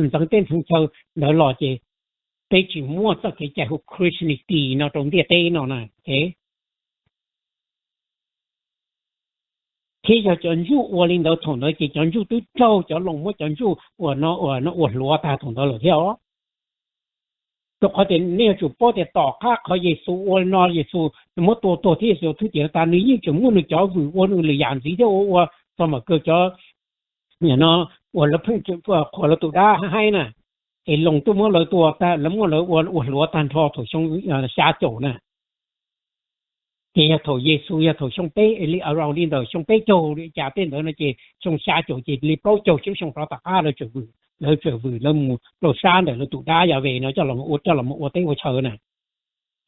等變成就那攞嘅，對住摸咗佢就好 Christianity 那種啲啲那呢，誒，其實掌住我領導同到嘅掌住都做咗龍冇掌住，我攞大同到嚟跳。ตัวเขาเด่นเนี่ยจุดป้อแต่ต่อค่าเขาเยซูวันนอเยซูสมมติตัวที่เยซูทุกเดียวตานี้ยิ่งจะมุ่งในจอวิวันหรืออย่างสีเดียวว่าสมัยเกิดจอเนี่ยเนาะวันละเพิ่งจะขอเราตัวได้ให้น่ะไอ้ลงตัวเมื่อเราตัวแต่แล้วเมื่อเราวันหลัวตันทอถูกช่องชาโจน่ะที่ถูกเยซูyaถูกช่องเป้ไอ้ลิเราเรียนเราช่องเป้โจจะเป็นเราเนี่ยจะช่องชาโจจะรีบโปรโจช่องเราตะก้าเราจะวิเราเจอวิเราหมู่เราสร้างเดี๋ยวเราตุได้ยาเวเนาะจะเรามาอวดเต้อวดเชิญน่ะ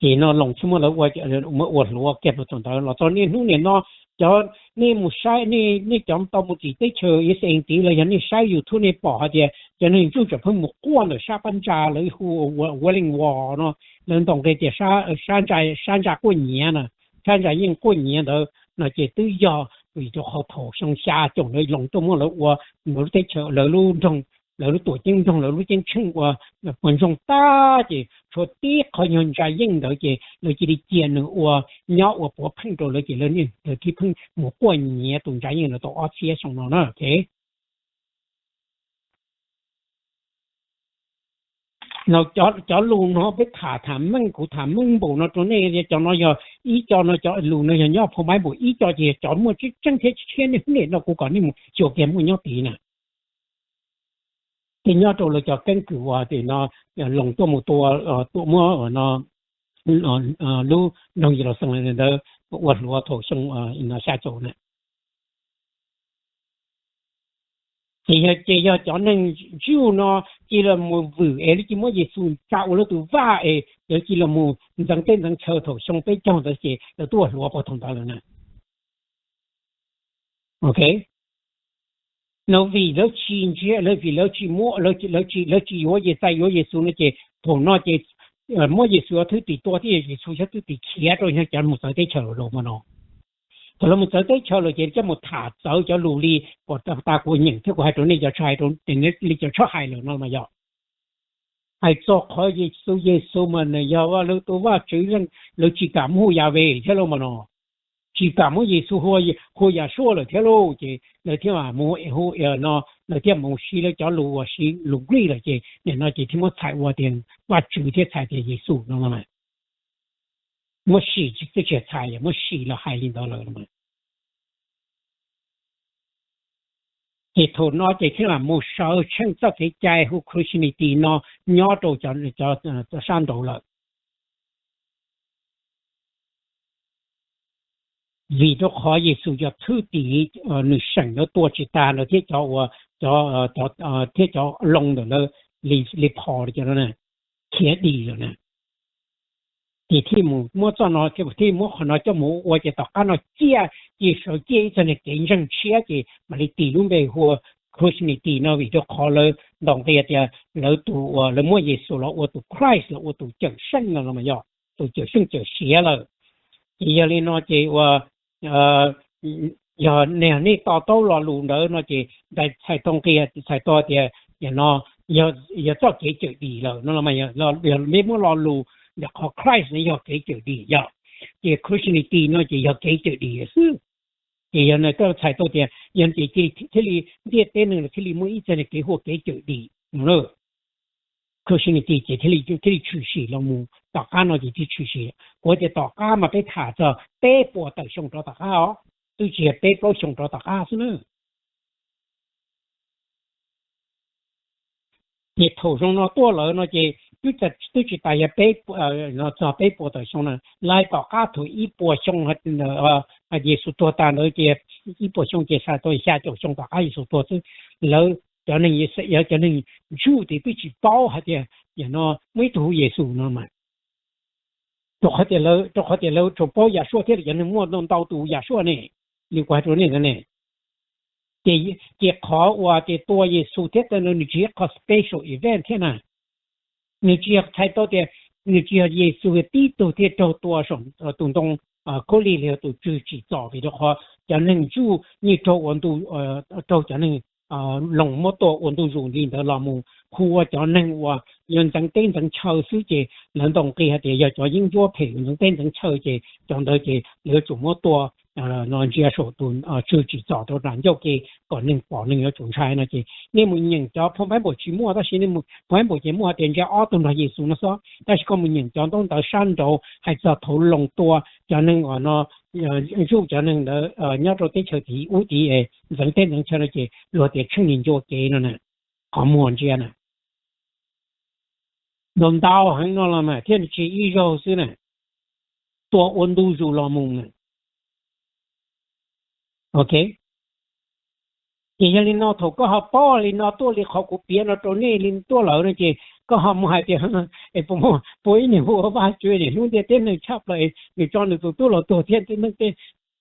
ที่เนาะลงชั่วโมงเราอวดมาอวดหรือว่าเก็บตัวเราตอนนี้นู่นเนี่ยเนาะจะนี่หมู่ใช้นี่จอมตอมุติเต้เชยยี่สิบตีเลยยันนี่ใช้อยู่ทุนในป่อเดียจะนี่จู่จะเพิ่งหมกก้วนเลยชาปัญจาเลยหัวลิงวอเนาะเรื่องตรงเดีย山寨过年呢山寨ยิ่ง过年的那จะตื้อยอวิจะเขาโถช่องชาจงเลยลงตัวมั่วแล้วว่าหมู่เต้เชยเลยรู้ตรงแล้วตัวจริงตรงแล้วรู้จริงชื่อว่าคนทรงตาจีชัวตีเขายนใจยิ่งเดี๋ยวจีเลยจีดีเจียนว่าเนาะว่าพอพึ่งตัวเลยจีเลยนี่เดี๋ยวที่พึ่งหมู่กวนเนี้ยตรงใจยิ่งเราตัวออเชียส่งเราเนาะโอเคเราจอลุงเนาะไปถามมึงกูถามมึงบุเนาะตัวนี้จอเนาะยออีจอเนาะจอลุงเนาะย่อพอไม้บุอีจอจีจอมั่วจังเทียนเนี่ยเรากูก่อนนี่มึงโจกแกมึงย่อตีน่ะที่ยอดตัวเราจะ根據話啲เนาะลงตัวหมู่ตัวมั่วเนาะรู้ลงอยู่เราส่งเลยเด้อวัดหัวโถส่งเนาะชาโจเนี่ยที่ยอดจอนึงจู่เนาะที่เราหมู่วิเอลิจิมั่วเยซูจ้าเราตัวว่าเดี๋ยวที่เราหมู่จังเต้นจังเชิดโถส่งไปจ้องตัวเสียแล้วตัวหัวพอทงตาแล้วนะโอเคเราวิเราชินเชื่อเราวิเราชิมั่วเราชิโยเยซัยโยเยซูเนี่ยเจผมนอเจมั่วเยซูทุติตัวที่เยซูจะทุติเขียตัวเนี่ยจะมุสลิมเฉลงมาเนาะพอเรามุสลิมเฉลงจะมุถาเจ้าจะลูลีปอดตากูหญิงที่กูให้ตัวนี้จะชายตัวนี้ลิจะชอบให้เลยเนาะมาเยอะ hay cho khỏi Giêsu mà này giờว่าเราตัวว่าchữ rằngเราchỉ cảm hô nhà về thế luôn mà nó chỉ cảm hô Giêsu hô nhà số là thế luôn chứ là thế mà mua hô nó là thế mà xí là cho lù xí lù quỷ là chứ nên nó chỉ thêm một财我点ว่าchữ thế财的Giêsu懂了吗？我死这些财也我死了还领到了嘛？thì thổ nó chỉ khi là một số chân cho cái trái hữu Christianity nó nhỏ đồ cho sang đồ了，vì đó khó gì sử dụng thứ tỷ nữ sinh nó tuổi chỉ ta nó thiết cho thiết cho lông rồi nó li phò cho nó nè thiết đi rồi nè thì khi mua cho nó thì mua nó cho mua我就到nó接手接着呢给人吃的嘛你地路被或Christianity 呢为咗考了当地的老读了么耶稣了我读 Christ 了我读正圣了嘛要读正圣就写了giờ lên nó chỉ giờ nèนี่ต่อโต้รอลูเนอะnó chỉได้ใช้ตรงkiaใช้ตัวเดียอย่างnó giờ cho cái chữ đi rồi nó là mày giờ mấy muốn ròลูgiờ họ Christ này giờ cái chữ đi giờ thì Christianity nó chỉ giờ cái chữ đi chứ thì giờ này tôiใช้ตัวเดียยังchỉที่ลีเดียเต้นหนึ่งที่ลีมุ่งจะเนี่ยcáiหัวcái chữ đi nữa Christianity 即係啲處事咯，冇大家我哋啲處事，我哋大家嘛俾查咗，俾波就上咗大家哦，對住俾波上咗大家先啦。你頭上那多了那些，對住大家俾那就俾波就上啦，來大家頭一波上耶穌多單那些一波上嘅啥都下就上大家耶穌多啲，然後。cho nên cho nên chủ thì bị chỉ bao hết thì nó mới thu Giêsu nó mà cho họ thì lâu cho bao giờ số thế là nên mua đông tàu tù giờ số này liên quan tới này này thì khó và thìตัวGiêsu thế là nó chỉ có special event thế này nó chỉ thay đổi thì nó chỉ Giêsu tí tổ thìตัว上东东cố lý了都只找为的话cho nên chủ你做温度cho nên lòng mô tô ổn định dùng đi đó là một khu cho nên và nhân dân tên dân chơi sự gì lần đầu kia thì giờ cho những vua phê nhân tên dân chơi gì trong đó thì lựa chọn mô tô nó chỉ số tuần chưa chỉ找到然后给còn nên bỏ nên ở chúng sai nó chỉ nên mình nhận cho phong phái bộ chỉ mua đó xin nên phong phái bộ chỉ mua tiền cho ở tuần là gì xuống nó sao但是我们nhận cho东到山头还是头龙多cho nên nó giúp cho nên nhớ rồi tới chơi thì ưu tí dân tên dân chơi nó chỉ rồi thì chứng minh cho cái nó nè họ muốn gì nè đồng đạo hành nó là mà thiên chỉ ý rồi xí nèตัว温度就了梦呢 OK อย่างนี้nó thuộc có họ bỏ lên nóตัวเลยเขาcũng biến nóตัวนี้lênตัวเราเนี่ยจีก็họ mua hai tiềnผมbồi này mua ba chuyện này luôn tiền này chấp lại người cho đượcตัวเราตัวtiền tiền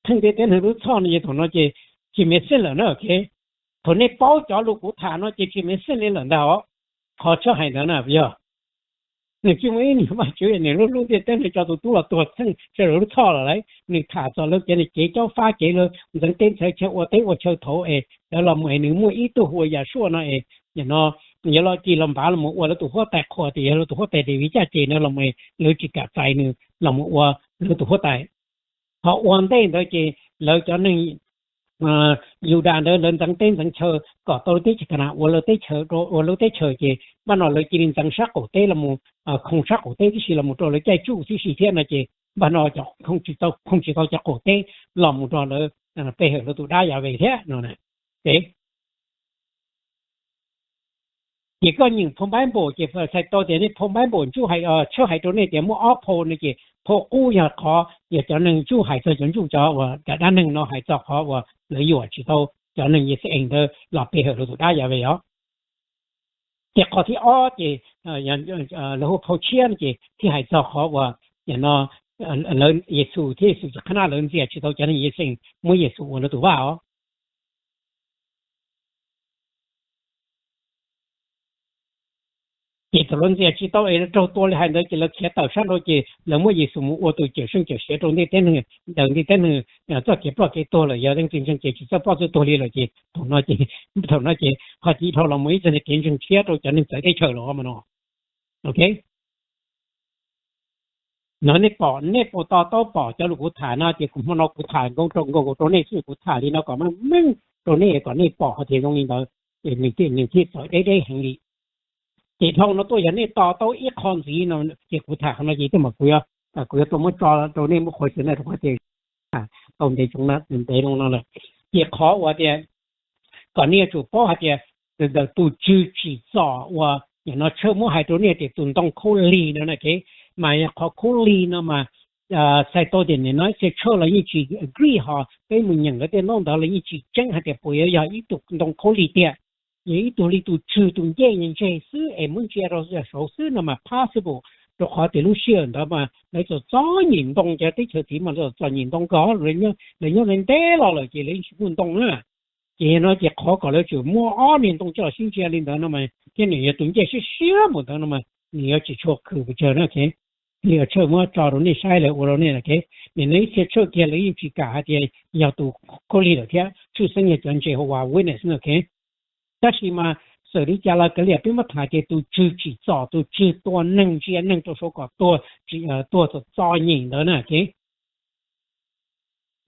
ทั้งtiền nàyรู้chọn này thằng nó chỉ mấy sen là nó OK thằng này bao cho lúc của thằng nó chỉ mấy sen là đó họ cho hay đó nè bây giờ你因为你嘛觉得你路的等你叫做多了多蹭这路错了来你卡着了给你结交发给了人等才求我对我求头แล้วเราไม่นึกมั่วอีตัวหัวอย่าชั่วนะอย่างน้อยเราจีลำบากเราหมดว่าเราตัวหัวแตกคอตีเราตัวหัวแตกดีวิจารณ์เจนเราไม่เราจิตกะใจนึงเราหมดว่าเราตัวหัวแตกพอวันเต้นเราจีเราจะนึงอยู่ด้านเดินตั้งเต้นตั้งเชอก็ตัวที่ขณะว่าเราเต้เชอว่าเราเต้เชอจีบ้านเราเลยจีนตั้งชักโอเต้เราหมดคงชักโอเต้ที่สิเราหมดตัวเลยใจจู่ที่สี่เที่ยนนะจีบ้านเราจะคงจิตจะโอเต้เราหมดตัวเลยไปเหรอเราตัวได้อย่าไปแท้นั่นแหละเอ๊ะอีกก็ยิ่งผมบ้านโบจีใส่ตัวเดี๋ยวนี้ผมบ้านโบจู่ให้ช่วยให้ตัวนี้เดี๋ยวมั่วออฟโพนี่จีพอกู้อยากขออยากจะหนึ่งจู่ให้ตัวจนจู่จะว่าแต่ด้านหนึ่งเนาะให้จะขอว่าเหลืออยู่จีโตจะหนึ่งยี่สิบเองเด้อเราไปเหรอเราตัวได้อย่าไปเหรอแต่ขอที่อ้อจีอย่างเราพอเชี่ยนจีที่ให้จะขอว่าอย่างเนาะเราเยซูที่สุดขนาดเราเสียจีโตจะหนึ่งยี่สิบมั่วเยซูเราตัวว่าอ๋อที่ตอนนี้ที่ตัวตัวเลยให้เราจะเราเขียนต่อชั้นเราจะเราไม่ยิ่งสมมติว่าตัวเจ้าซึ่งจะเสียตรงนี้เต้นหนึ่งเดินที่เต้นหนึ่งจะเก็บปลอกเก็บตัวเลยอย่างจริงๆจะปลอกตัวเลยเลยจีตรงนั้นจีพอที่เราไม่จะในเกณฑ์เชียร์ตัวจะนึกใจได้เฉยหรอมันเนาะ ok nó nếp bỏ to bỏ cho lục thả nó thì cũng nó cũng thả công trong chỗ này sự cũng thả đi nó có mà mình chỗ này có nếp bỏ thì trong đó để mình sỏi đây hành lý thì thông nó tôi này to ít con gì nó thì cũng thả nó gì thì mà quý à quý tôi mới cho chỗ này mới khởi sự này thôi thì tôm thì chúng nó mình thấy nó là也khó我的个呢就包下的这都支持做我那车么还多呢的动动口里呢那个嘛也考口里呢嘛再多点呢那些车了一起 agree 哈给我们两个的弄到了一起整下的不要一动动口里的也一动里都主动建议这是我们接到这手势那么 possible 就好的路线的嘛，那就早运动嘅啲车子嘛，就早运动搞，人家人带落嚟嘅，你去运动啊，嘅呢就考搞了就摸2年动叫新疆领导那么，这你要东家是项目的那么，你要去做课不叫那个，你要车么找到你晒了，我到你那个，你那些车给了一去搞的，要都考虑了的，出生嘅专业和话为呢是那个，但是嘛。所以家了个里边么他的都自己做，都只多能些能做说个多多做造人的呢，给。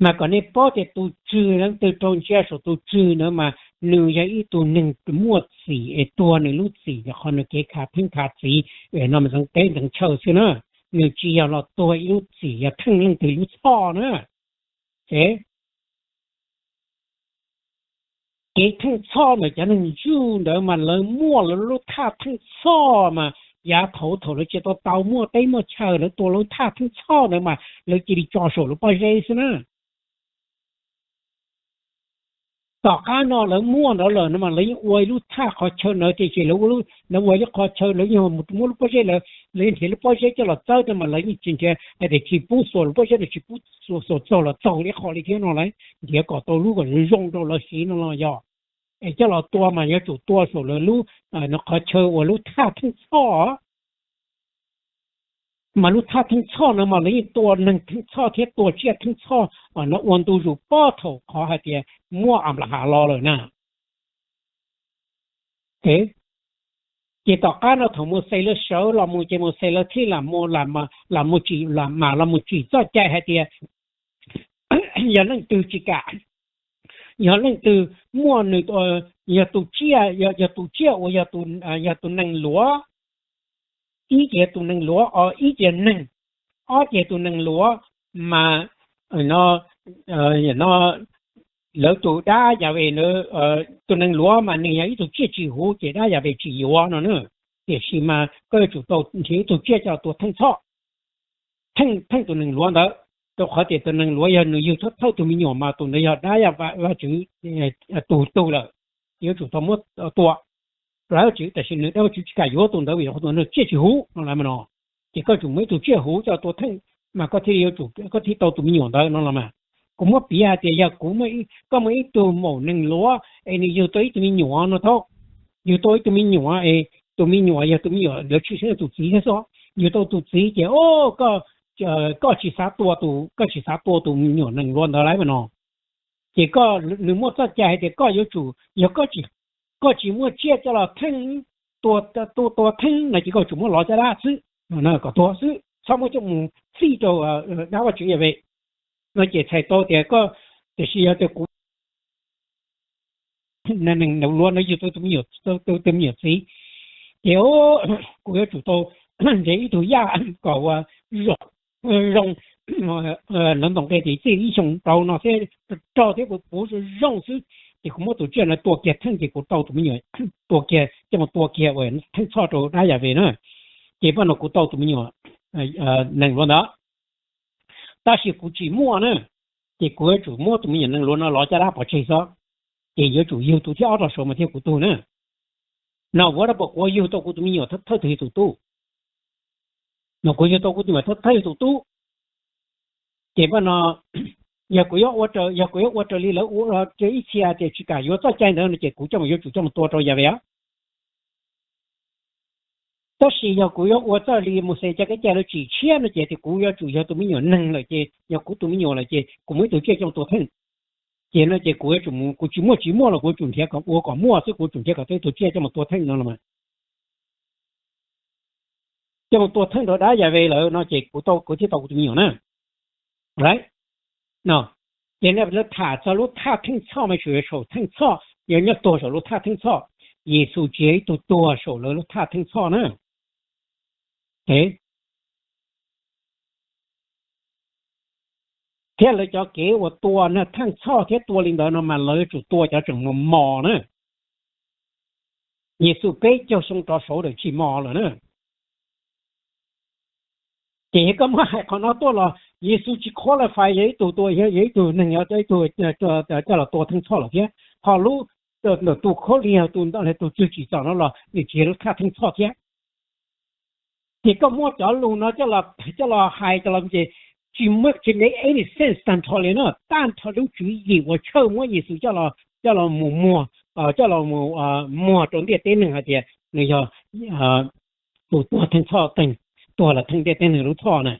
mà còn này bao giờ tôi trừ nó từ trong chia số tôi trừ nữa mà nương ra ít tôi nương mua gì ấy tua nương lúc gì cho con nó cái khá phim khá gì để nó mà sang tên sang chờ xí nữa nương chỉ là tua lúc gì ya thằng nương từ lúc cho nữa thế cái thằng cho mà cho nên chú nữa mà lớn mua là lúc tha thằng cho mà giá thầu nó chỉ tao mua tay mua chờ nữa tôi lúc tha thằng cho nữa mà lấy chỉ đi cho số lúc bao giờ xí nữaต่อการนอนแล้วม่วนแล้วเลยนะมันเลยอวยลูกท่าขอเชิญเนอที่เฉลิมลูกแล้วอวยขอเชิญเลยยังมุดมุดไม่ใช่เลยเลยเห็นลูกไม่ใช่จะหลอดเจ้าแต่มันเลยจริงๆแต่ที่ผู้ส่วนไม่ใช่ที่ผู้ส่วนเจ้าหลอดเจ้าเนี่ยขอเลยเที่ยนอะไรเดี๋ยวก็ตัวลูกก็รงตัวละสีนั่นละยอไอ้เจ้าหลอดตัวมันยังจุดตัวส่วนเลยลูกนขอเชิญว่าลูกท่าทั้งช่อมาลูกท่าทั้งช่อนะมาเลยตัวหนึ่งทั้งช่อเทียตัวเชี่ยทั้งช่อแล้ววันตัวอยู่ป้อถกขอให้เดียมั่วอ่ำละหารอเลยนะเอ๊ะที่ต่อการเราถึงมือเซลล์เชลเรามือจะมือเซลล์ที่ละมือละมาละมือจีละมาละมือจีก็ใจให้เดียอย่าเล่นตัวจิกะอย่าเล่นตัวมั่วหนึ่งอย่าตัวเชี่ยอย่าตัวเชี่ยว่าอย่าตัวนั่งหลัวอีเจตัวนั่งหลัวอีเจนั่งเจตัวนั่งหลัวมาเนาะอย่างเนาะแล้วตัวได้อย่าไปเนอะตัวนึงล้อมาเนี่ยอีตัวเจี๊ยจีหูเจได้อย่าไปจีวัวเนาะเดี๋ยวชิมาก็จุดตัวที่ตัวเจี๊ยจะตัวทั้งชอบทั้งตัวนึงล้อเด้อตัวเขาเดี๋ยวตัวนึงล้ออย่าหนูอยู่เท่าตัวมีหน่อมาตัวนี้อย่าได้อย่าว่าจื้อตัวเลยเดี๋ยวจุดตัวมดตัวแล้วจื้อแต่สิ่งนี้เราจื้อการอยู่ตัวเดียวตัวนึงเจี๊ยจีหูนั่นแหละมันเนาะเดี๋ยวก็จุดไม่ตัวเจี๊ยหูจะตัวทั้งมาก็ที่เดียวจุดก็ที่ตัวมีหน่อเด้อนั่นแหละมาcũng mất bia thì giờ cũng mấy có mấy tụi màu nâng lúa ấy nhiều tới tụi mình nhỏ nó thôi nhiều tới tụi mình nhỏ ấy tụi mình nhỏ giờ tụi mình nhỏ được chỉ là tụi gì hết số nhiều tới tụi gì chứ có chỉ sáu tụi mình nhỏ nâng lúa đó lấy mà nó chỉ có nếu mua cho chạy thì có yếu chủ giờ có chỉ mua chia cho là thân tua thân này chỉ có chủ mua lót cho ra chứ nó có tua chứ sau mỗi trong phi cho đào vào chuyện vậy nó chỉ thay tôi thì có thì xưa tôi cũng nên nấu luôn nó như tôi nhiều xí kiểu của chủ tôi để tôi ra có rong nó đồng cái thì chỉ dùng tàu nó sẽ cho thế của rong chứ thì cũng có tổ chức làตัวเกียร์ทั้งที่กูเตาตัวไม่เหนื่อยตัวเกียร์จะมาตัวเกียร์เว้ยทั้งชอบตัวได้อย่างเว้ยเนาะเก็บว่าเรากูเตาตัวไม่เหนื่อยนั่งรถเนาะ但是估计摸呢，这国主摸怎么也能落那老家那不吃上，这有主有都跳到什么天古多呢？那我那不我有到古都没有，他推都多，那我有到古都没他都多，这边呢，也不要我这里了，我这一切这去干，有再见到那这股这么有主这么多招也不要。但是要古要我这里没谁这个家了几千了，这的古要主要都没有能了，这要古都没有了，这古没都这种多疼，这呢这古要主古寂寞了，古种天个我讲末是古种天个对都这么多疼，知道了吗？ cho tôi thân đó đã về rồi nó chỉ của tôi nhiều nữa right no hiện nay là thả cho lúc thả thân cho mà学手thân cho人家多少lúc thả thân cho耶稣基督多少了lúc thả thân cho nữa thế thế là cho kế của tôi nó thân cho thế tôi linh đó nó mà lấy chủ tôi cho chừng một mò nữa耶稣被叫送到手里去摸了呢。这个嘛，可能多了，耶稣去考了发也多也能要这了多听错了些，好路都可怜都到来都自己找到了，你接着他听错些。这个么叫路呢？叫了还叫了这。就没any sense 但错了呢，但错了注意我抽我耶稣叫了摸叫了摸中间点那个的那个多听错等多了听点那个错呢。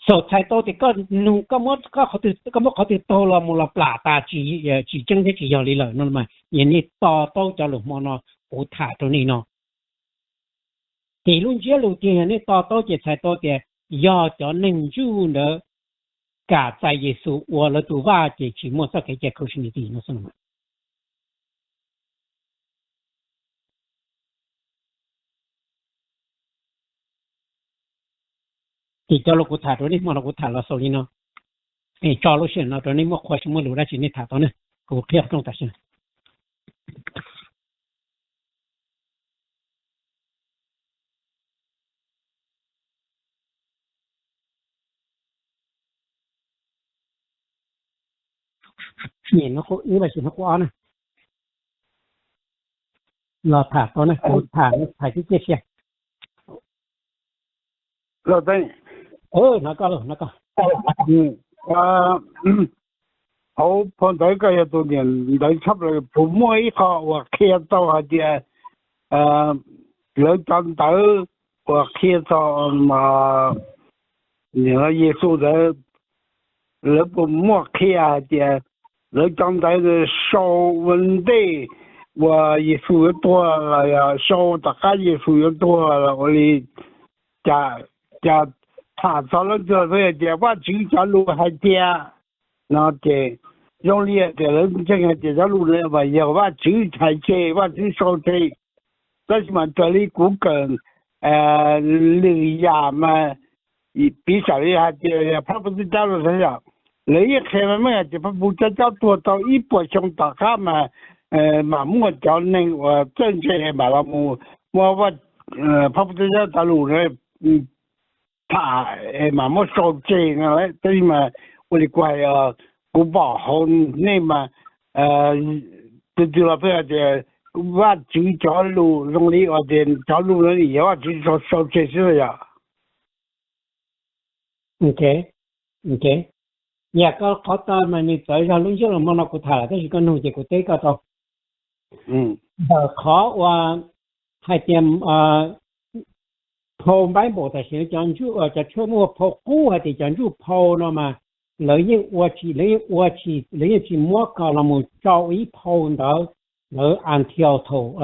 所才到的个弄个么เขาติโต了มูลปลาตาจีจังที่จียอลีเลยนั่นมาอย่างนี้ต่อจะหลุมมอนกูถ่าตัวนี้เนาะthì luôn chế đầu tiên này to chỉ sai to thì do cho nên chú nữa cả tại Giêsu và là tu va chỉ mua sao cái câu chuyện gì nó xong thì cho lúc thả rồi đi mà lúc thả là sao đi nó cho lúc chuyện nó rồi đi mua khoai mua lúa ra chỉ đi thả đó nữa cũng kia trong ta xem nhìn nó có ý là chỉ nó có nè là thả đó nè thả cái kia rồi đây nó có hậu phong tới cái tôi nhìn đấy sắp rồi phụ mỗi họ hoặc kia tao thì lỡ chọn tới hoặc kia tao mà nhớ Giêsu đấy lỡ phụ mỗi kia thì lỡ chọn tới sau vấn đề và Giêsu多了呀，sau tất cả Giêsu多了，我哋就查咗了之後，就話只條路係啲，那就用力嘅人真係這條路咧，話又話只係車，話只上車，但是嘛這裡古梗旅遊嘛，比較厲害啲，怕不是交流上呀，你一開嘛就怕不知道多到100上大家嘛。mà mua cho nên trên xe mà là mua pháp tư gia ta lù này thả mà mua sầu chè này đấy mà tôi đi quay cũng bỏ hồn nên mà từ từ là bây giờว่าchỉ cho lù trong lý ở trên cho lù nó thìว่าchỉ cho sầu chè thôi à ok nhà có ta mà你在下路上嘛那个他但是跟农业个这个到khó và hai tiệm phô bái bộ tài xế chẳng chú cho chơi mua phô cũ hay thì chẳng chú phô nó mà lấy những chỉ mua cả là một trâu ý phô đó lấy ăn theo thổ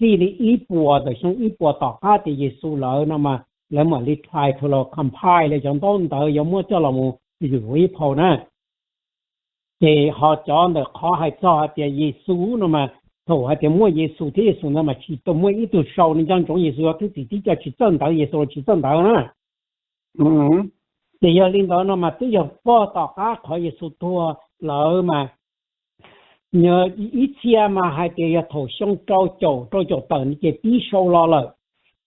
khi đi ý bùa rồi xong ý bùa tỏ ra thì Giêsu lợi nó mà lấy mà đi thay thôi là compile để chẳng tốt đó giống mua cho là một ý phô nữa thì họ chọn được khó hay cho thì Giêsu nó mà thổ hay thì mua Giêsu thì Giêsu nó mà chỉ tôi mua ít tuổi sau nên trong Giêsu thì chỉ cho chỉ chân đạo Giêsu chỉ chân đạo nữa thì giờ linh đó nó mà tự giờ bỏ tỏ cả khỏi Giêsu thua lỡ mà nhờ ít chia mà hay thì thổ xong trâu chỗ tận cái tí sâu lo lợi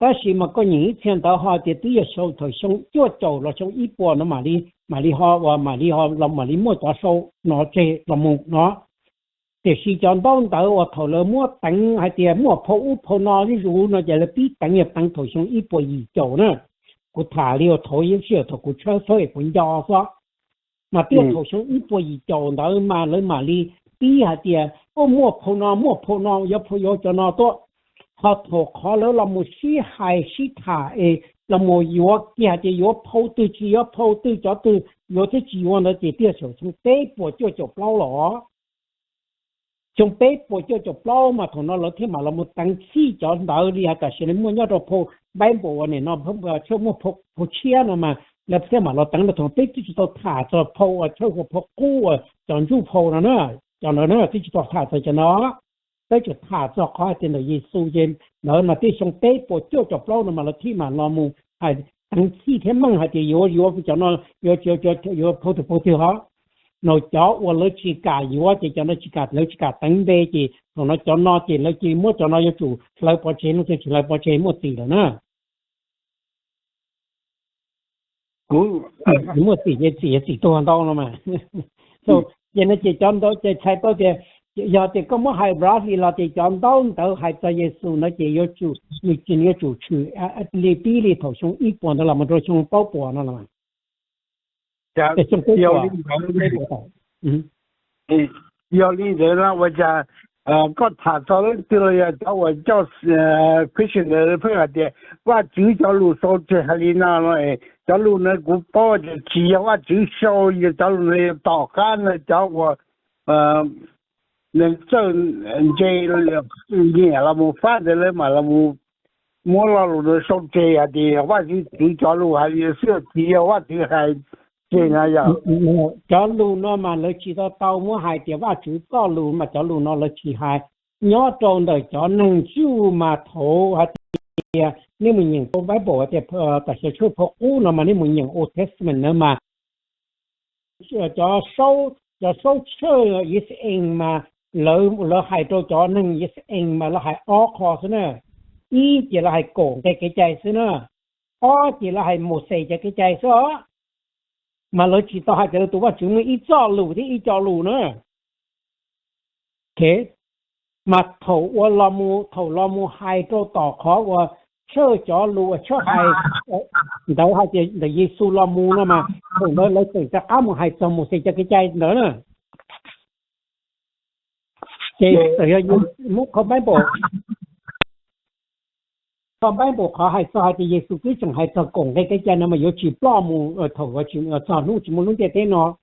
但是mà có những tiền đó họ thì tự giờ sâu thổ xong cho chỗ là xong ít bỏ nó mà đi họ và mà đi họ làm mà đi mua cho sâu nó chơi làm một nó thì khi chọn đông tới và thầu lỡ mua tặng hay thì mua phô nó ví dụ nó chỉ là tí tặng nhập tặng thầu xong ít bộ gì chỗ nữa của thả liều thầu yếu xíu thầu của chơi phơi cũng do đó mà tiêu thầu xong ít bộ gì chỗ đó mà lấy mà đi tí hay thì mua phô nó yếu cho nó tốt họ thầu khó lỡ là một xí hay xí thả là một yếu kia thì yếu phô từ chỉ yếu phô từ cho từ yếu thì chỉ want nó chỉ tiêu sổ xong tế bộ cho bao lỏ trong bếp bộ cho plau mà thằng nó lấy thêm mà là một tăng chi cho đỡ đi cả sự nên mua nhớ đồ po bay bộ này nó không cho mua po chia nó mà lấy thêm mà nó tăng được thằng bếpที่จะถ่าจะpo cho poกู้จอนจูpoนะเนอะจอนเนอะที่จะถ่าจะเนาะได้จะถ่าจะขอเป็นเยซูเย็นเนาะมาที่trong bếp bộ cho plau nó mà làที่mà nó mu hay tăng chi thêm măng hay thì yo cho nó yo po thì họ nó cho và lấy chỉ cả yếu thì cho nó chỉ cả lấy chỉ cả tăng bê thì nó cho nó chỉ lấy chỉ mua cho nó yêu chủ lấy bao chế nó chỉ lấy bao chế một tỷ rồi nè một tỷตัวđó nó mà so giờ nó chỉ cho nó chỉ sai bao giờ giờ thì có một hai Brazil là chỉ cho nó tới hai cho Giêsu nó chỉ yêu chủ như chỉ yêu chủ chữ li pi li thầu xuống ít bọn đó là một đôi xuống bao bỏ nó là mà要领人了，我家搞查找了，对了要找我叫培训的朋友的，我就叫路烧这还里那了哎，叫路那个包的鸡，我就烧一叫路那刀干了，叫我能挣这年了么，反正了嘛了么。摸了路的烧这样的，我就叫路还有小鸡，我就还。cho lù nó mà lấy chỉ tao mua hai triệu ba chữ có lù mà cho lù nó lấy chỉ hai nhớ tròn đời cho nâng chú mà thổ hay nếu mình nhìn câu Bible thì tại sao chú phục u nó mà nếu mình nhìn Old Testament nữa mà cho sâu chơi Israel mà lỡ hai cho nâng Israel mà lỡ hai ó khó xí nữa ý chỉ là hai cổ cái chạy xí nữa ó chỉ là hai một sợi cái chạy xí mà lấy chỉ tao hai cái tụi bạn chúng mình ít cho lù nữa thế mà thầu la mu hai trâu tỏ khó và chơi cho lù chơi hai đâu hai cái để Giêsu la mu nó mà thầu nó lấy từ cho áo một hai trong một cái chai nữa nè thì từ lúc không bán bộ còn bây bộ họ hay sao thì Giêsu Christ hay sao cùng cái chân nó mà có chỉ plau mu ở thầu và chỉ ở sao lúc chỉ muốn cái thế nó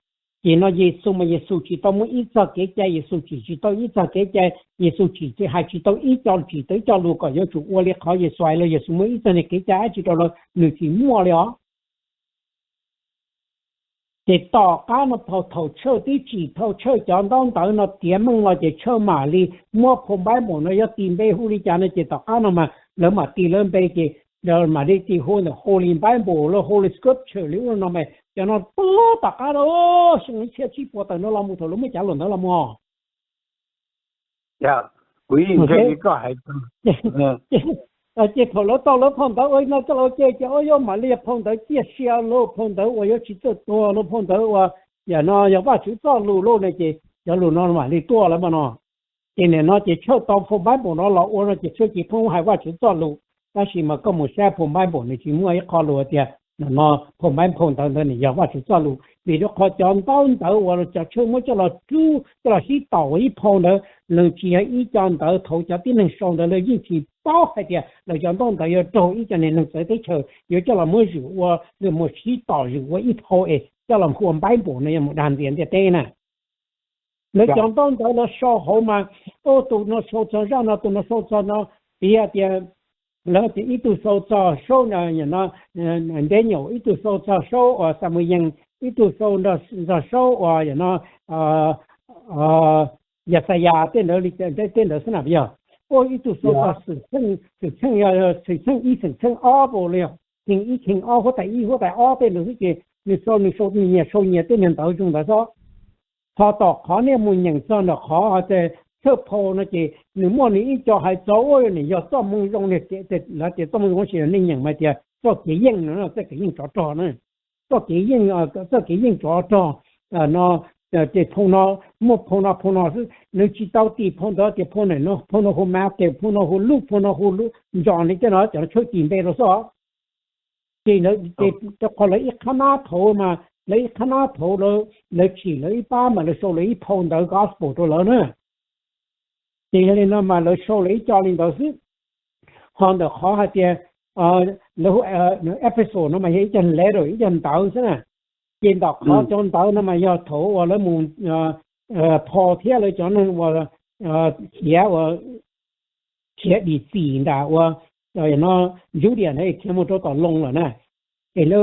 chỉ nó Giêsu mà Giêsu chỉ tao muốn ít cho cái chân Giêsu chỉ tao ít cho cái chân Giêsu chỉ hay chỉ tao ít cho chỉ tới cho luôn có chủ ô liệt họ Giêsu là Giêsu mới ít cho này cái chân chỉ tao là người chỉ mua了thì tỏ cá nó thầu chơi tí chỉ thầu chơi cho đông tới nó tiệm mong là chỉ chơi mà đi mua phong bái bộ nó có tìm bê huli cha nó chỉ tỏ cá nó mà lỡ mà tìm lên bê thì rồi mà đi tìm hôn là Holy Bible là Holy Scripture liệu nó mày cho nó tỏ cá đó xong cái chi bộ tới nó làm một thầu lúc mới trả lời nó làm mò dạ quý cái có hay chỉ thầu nó tao nó phong tới ơi nó cho nó chơi cho ơi mà liệp phong tới chia sẻ nó phong tới ơi chỉ cho tôi nó phong tới và giờ nó giờ ba chữ cho lù này chỉ giờ lù nó mà đi tua lắm mà nó cho nên nó chỉ cho tao phong bái bộ nó là nó chỉ cho chỉ phong hai ba chữ cho lù但是嘛ก็冇写phong bái bộ này chỉ mua一考路的nó phong bái phong tới này giờ ba chữ cho lù vì nó khó chọn tao tới và cho chơi mới cho là chú cho là chỉ tàu ý phong nữa lần chỉ là ý chọn tới thầu cho tiếng năng song tới là ý chỉ bao hay địa là chọn tao tới cho ý cho nên năng tới tới chờ giờ cho là mới rủ và rồi một chỉ tàu rủ và ý phong ấy cho làm phong bái bộ này một đàn tiền tiền nè lấy chọn tao tới nó sau hậu mà ô tụ nó sau cho ra nó tụ nó sau cho nó bây giờแล้วที่อีตัวโซจอโซเนี่ยนะเดี๋ยวอีตัวโซจอโซสมัยยังอีตัวโซจะโซอย่างนั้นยาสยาเต้นเลยเต้นเลยสนับยาโอ้อีตัวโซจะสื่อเชิงยาสื่อเชิงอีสื่อเชิงอ้อโบเลยถึงอีถึงอ้อหัวแต่อ้อเต้นเลยที่你说你说你เต้นยังต่อจงแต่说พอต่อขอเนี่ยมึงอย่างซ้อนขอจะเธอพอนะจีหรือมั่วนี่จะให้โจ้เนี่ยอย่าต้องมึงตรงเนี่ยแล้วจะต้องมึงว่าเสียนี่อย่างไม่เดียวก็กี่ยิ่งนะก็กี่ยิ่งจ่อนะก็กี่ยิ่งก็กี่ยิ่งจ่อเนาะจะพงเนาะมั่วพงเนาะคือนึกจิตเอาตีพงเนาะจะพงไหนเนาะพงเนาะหัวแมวเก็บพงเนาะหัวลูกพงเนาะหัวลูกจอนนี่จะเนาะจะช่วยกินไปเราซ้อจีเนาะจะพอเลยอีกขนาดโถมาเลยขนาดโถเลยฉี่เลยป้ามาเลยโซ่เลยพงเนาะ gospel ตัวแล้วเนาะthì nên nó mà lấy số lấy cho lên đó chứ hoàn được khó hay tiền nó episode nó mà thấy chân lẽ rồi chân tạo thế này trên đọc khó chân tạo nó mà do thổ và lấy mùng phò thiết lấy cho nên và 写我写的字的我nó dữ điện này khi một chỗ tỏ lông rồi nè thì nó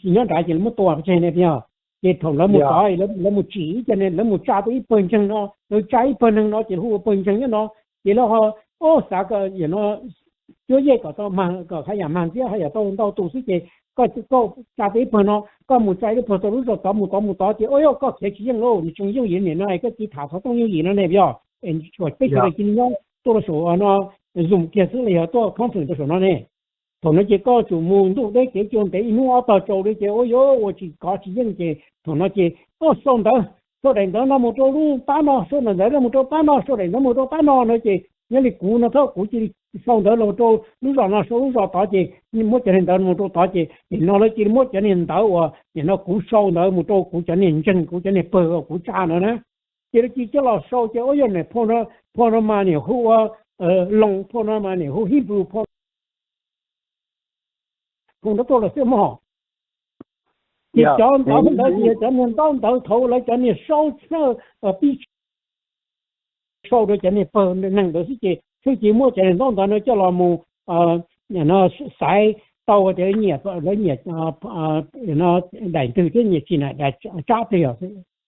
chỉ nhớ đại chỉ là một tổ trên này nhá thì thằng nó một cái nó một chỉ cho nên nó một cha tới phần chân nó trái phần nó chỉ hú phần chân nó thì nó họ sao cái gì nó chỗ gì có tao mang có hay là mang gì hay là tao tụ sĩ gì có cha tới phần nó có một trái phần tao lúc đó một thì ôi có cái gì nó chúng yêu gì này nó cái chỉ thảo nó không yêu gì nó này nhá em cho bây giờ cái nóตัวสูงเนาะdùng kia sự làตัวkhông phảiตัวสูงเนาะเนี่ยตอนนั้นจะก็จุมุ่งดูได้เกี่ยวกับอินูอัตโจได้เกี่ยวโอ้ย我只搞起ยังเกี่ยวตอนนั้นจะก็ส่ง到ส่ง到那么多路班เนาะส่ง到那么多班เนาะส่ง到那么多班เนาะ那จะ你哩估那套估计ส่ง到那么多路上那收入上大些你没见到那么多大些你那了就没见到我你那估收那么多估见认真估见你背估渣了呢这老收这我原来碰到嘛你后啊龙碰到嘛你后黑不碰到多了什么你讲到那些咱们到头来咱你收比收的咱你背能都是这么咱弄到那叫老母那晒到我这热那来对这热进来来扎的呀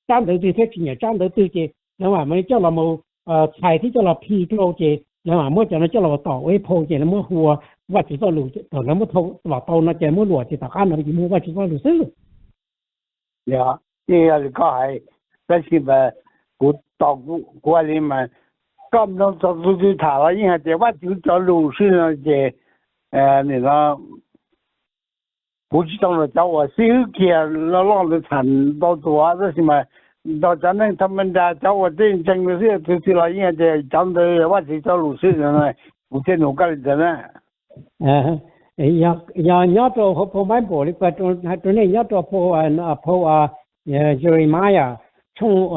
扎的这些进来扎的这些然后们叫老母菜ที่จะพีโลเจแล้วเมื่อจะนั้นจะเราต่อไว้โพเจแล้วเมื่อหัวว่าจะต้องรู้ตอนนั้นเมื่อเราโตนะเจเมื่อหลวดจะต่อขั้นเราจะมั่วว่าจะต้องรู้สึกนี่ก็ให้แต่สิแบบกูต่อกูอะไรมาก็ต้องจะรู้ถามว่ายังไงเจว่าจะรู้สึกนะเจนี่นะ不知道了叫我ซื้อเกียร์แล้วลองจะฉัน到ตัว这是嘛到咱们他们家找我这整个是就是了，人家这讲的我是找律师人呢，不见我干的呢。nhớ cho họ mấy bộ đi qua chỗ này nhớ cho Jeremiah trong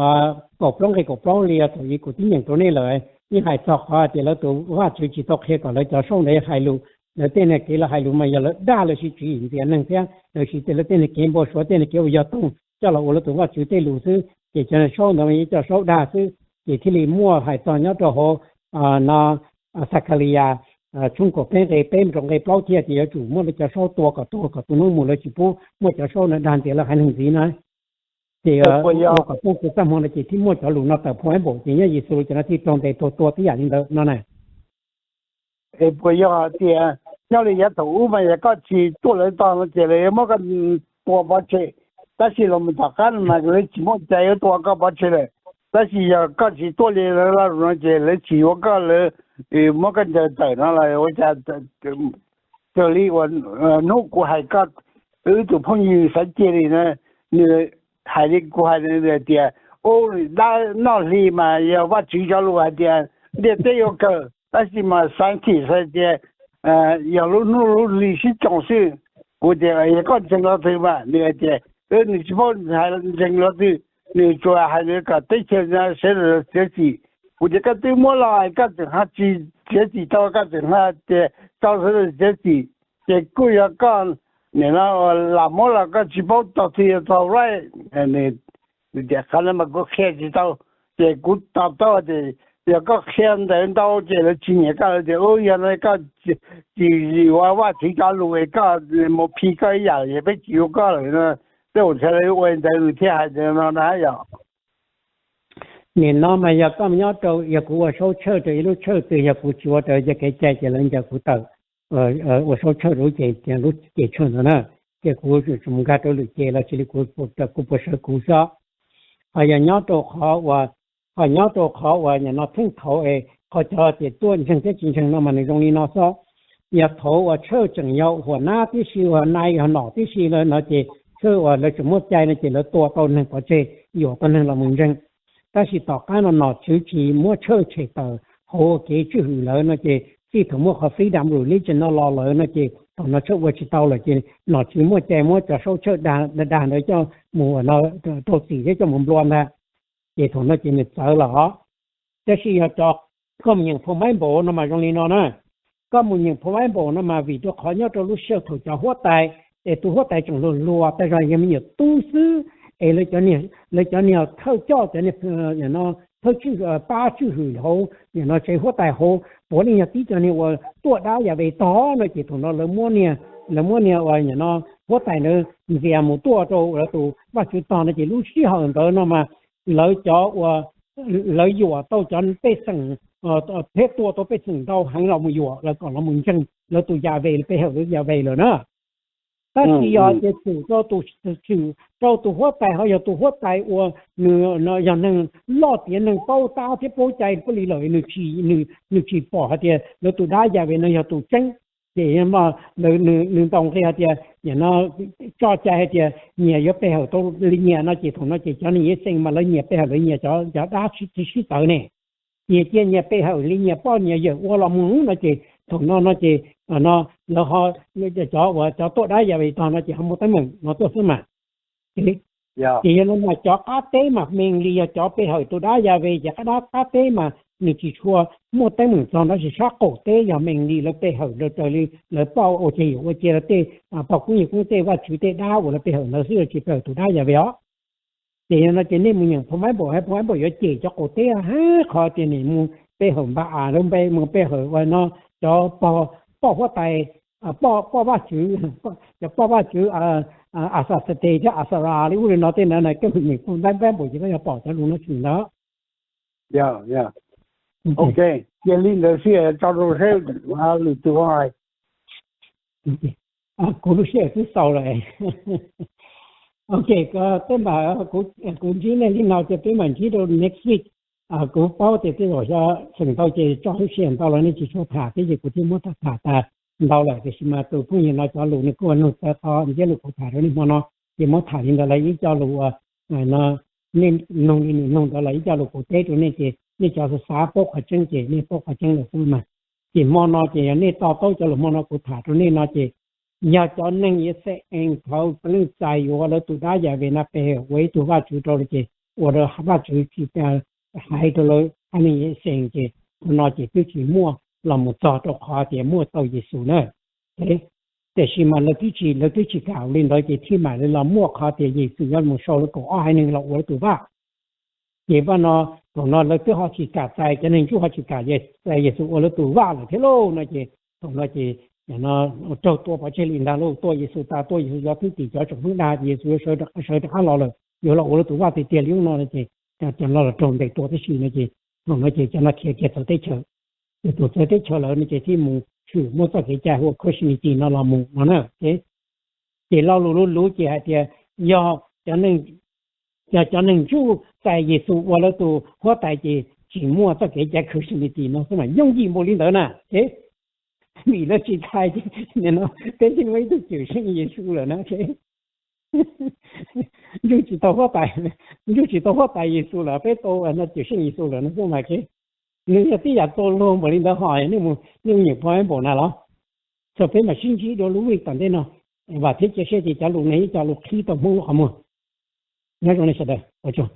cột lông liền tụi của tiếng nhật chỗ nàyเลยนี่หายตอกthìแล้วตัวว่าchỉตอกให้ก่อนแล้วจะส่งได้หายลูแล้วเต้นกี่ละหายลูมาอย่าละด่าเลยสิจีนเดียนั่งเสียแล้วสิแต่ละเต้นเกมบอสว่าเต้นเกี่ยวอย่าต้องจะเราเราตัวว่าจุดเต้นลูซื้อđể cho nó sau đó mình cho sau đa sư để khi đi mua phải toàn nhớ cho họ nó Sakalia Trung Quốc bên trong cái bao tiền thì chủ mua để cho sau tua cả nó mua là chỉ mua cho sau nó đàn tiền là hai hình gì nữa thì cả phố cái tâm hồn là chỉ mua cho lũ nó tập phối bộ chỉ như vậy rồi cho nó thì trong đây tua tí dạng như nó này bây giờ thì nhau thì thủ mà có chỉตัวเลยตอนเจเลยมันก็ตัวบ่เจ但是我们大家嘛，来起码再有多个把起来，但是要搞起多的那种些来起我搞了，没跟着在那来，我家这里我弄过还搞，就朋友在这里呢，你还得过还得点，那里嘛要把主角路还点，你得有个，但是嘛身体在点，要路里是总是，我这也搞整个对吧，你点。你基本还人了的，你主要还是个对现在写的写字，我这个对么啦，个正下写字到个正下的到时写字，这个要讲你那么了个基本到这到来，你这看那么个开始到这个到的。有个现代到这个今年个这欧原来个我自家路个冇批个样也被丢个了呢。这我才来问在有天还是那样。你那么要干要走也给我收车的一路车的也不做的也给在人家不到，我收车路给路给车的呢，给我就什么个都路给了，这里不是故乡，哎呀要走好我，要走好我人那听头哎，เขาจะติดตัวจริงจริง那么ในตรงนี้เนาะซะอย่าโถว่าเชื่อจังยาวหัวหน้าที่ชื่อหัวในหัวหนอที่ชื่อเลยเนาะจีคือว่าเราจะมั่วใจในจิตแล้วตัวตนหนึ่งพอเจอยู่ตนหนึ่งเราเหมือนกันแต่สิต่อการเราหนอชื่อชีมั่วเชื่อเฉยต่อโหเกชื่อหือเลยนะเจที่ถึงมั่วเขาฟีดำหรือลิจินเรารอเลยนะเจตอนเราเชื่อว่าจิตเราเลยเจหนอชื่อมั่วใจมั่วจะเชื่อด่าเลยเจ้าหมู่เราตัวสีที่จะหมุนรวมนะเจถอนเราเจเนี่ยเจอหรอจะสิ要จอกก็มันยังพอไม่โบนะมาตรงนี้เนาะนะก็มันยังพอไม่โบนะมาวิตัวขอเนี่ยตัวรู้เชื่อถูกจะหัวใจตัวหัวใจจงรัวแต่เรายังมีอยู่ตู้ซื้อเลยจะเนี่ยเข้าจ่อจะเนี่ยอย่างเนาะ他这个8岁以后，你那最后大好，不能要地震呢，我多大也未到，那就同那老么呢我你那我大呢，你这样么多着，我都我就当那就路西行到那么老叫我老药到咱被生太多都被生到行เราไม่อยู่แล้วก็เรามึงจังเราตัวยาเวลไปเหรอยาเวลเลยนะ但是要这主要都是到都活带还有都活带我那要能老点能包打的包在不里来你去包下的那都大家为那要都真这样嘛你当这下的人那照在的你要背后都里面那几同那几叫你一生嘛那你背后里面叫大去走呢你见你背后里面包你有我老母那些同那些nó họ cho tôi đã giờ về toàn nó chỉ không một tấm mình nó tôi xin mà thì nó mà cho cá tế mà mình đi cho bây giờ tôi đã giờ về cái đó cá tế mà mình chỉ chua một tấm mình cho nó chỉ sát cổ tế giờ mình đi là bây giờ rồi tới đi là bao ô chỉ là tế bao cũng tế và chủ tế đa của là bây giờ nó sẽ chỉ bây giờ tôi đã giờ về đó thì nó chỉ nên mình không phải bỏ giờ chỉ cho cổ tế ha khó thì mình bây giờ bà rồi bây giờ và nó cho bao hoa tài bao hoa chữ bao hoa chữ sa tê cho sa ra đi uống nó tên này cái mình cũng đang buổi chỉ có bỏ cho luôn nó chừng đó ok giờ linh được xe cho rồi xe lựa từ ngoài cô lúc xe cứ sau rồi ok có tên bà cô chỉ này linh nào cho tới mình chỉ đâu next week cô bao thì cái rồi cho thành tao chỉ cho cái xe tao là nó chỉ cho thả cái gì củaที่ muốn thả ta đau lại thì mà tôi cũng như nói cho lũ này cô nó sẽ to những cái lũ của thả đó nhưng mà nó thì muốn thả lên đó lấy cho lũ nó nên nông đó lấy cho lũ của tết rồi nên thì cho xã bốc ở chân chỉ nên bốc ở chân là sao mà thì mà nó chỉ nên to cho lũ mà nó của thả rồi nên nó chỉ nhà cho nên như sẽ anh thâu lên dài rồi là tụi đã giờ về nó về với tụi ba chú đó thì我的爸chú chỉ hai đứa rồi anh ấy xem chỉ nó chỉ mua là một trò cho họ để mua tàu gì số nữa thế để khi mà nó chỉ cào lên đó thì khi mà là mua họ để gì số là một số có ai nên là ở tụ ba thì mà nó còn nó là cái họ chỉ cả tại cho nên chú họ chỉ cả gì tại số ở tụ ba là thế lô nó chỉ còn nó chỉ nó trâu tua vào trên linh đàng lô tua gì số ta tua gì số thứ chỉ cho trong nước đa gì số được ăn lò rồi rồi là ở tụ ba thì tiền liêu nó là chỉ cho nó là trồng để tua cái gì nó chỉ còn nó chỉ cho nó kia cho tới chợ thì tôi sẽ thấy cho là nó chỉ mù chữ mua tất cả hoặc có gì thì nó là mù mà nó thế thì lâu lú chỉ thì do cho nên chú tại vì số và là tôi có tại chỉ mua tất cả có gì thì nó mà dùng gì mua lên đó nè thế vì nó chỉ thay nên nó cái gì mấy tôi chịu sinh gì số là nó thế dù chỉ tao có tại vì số là bé tôi nó chịu sinh gì số là nó không mà cái nếu tí giờ tôi luôn mà lên đó hỏi nếu nhiều point bộ nào đó cho phải mà sinh trí đó lúc ấy tận đây nào và thiết chế thì cho lúc này cho lúc khi tao mua họ mua nhớ trong này sẽ được, được chưa?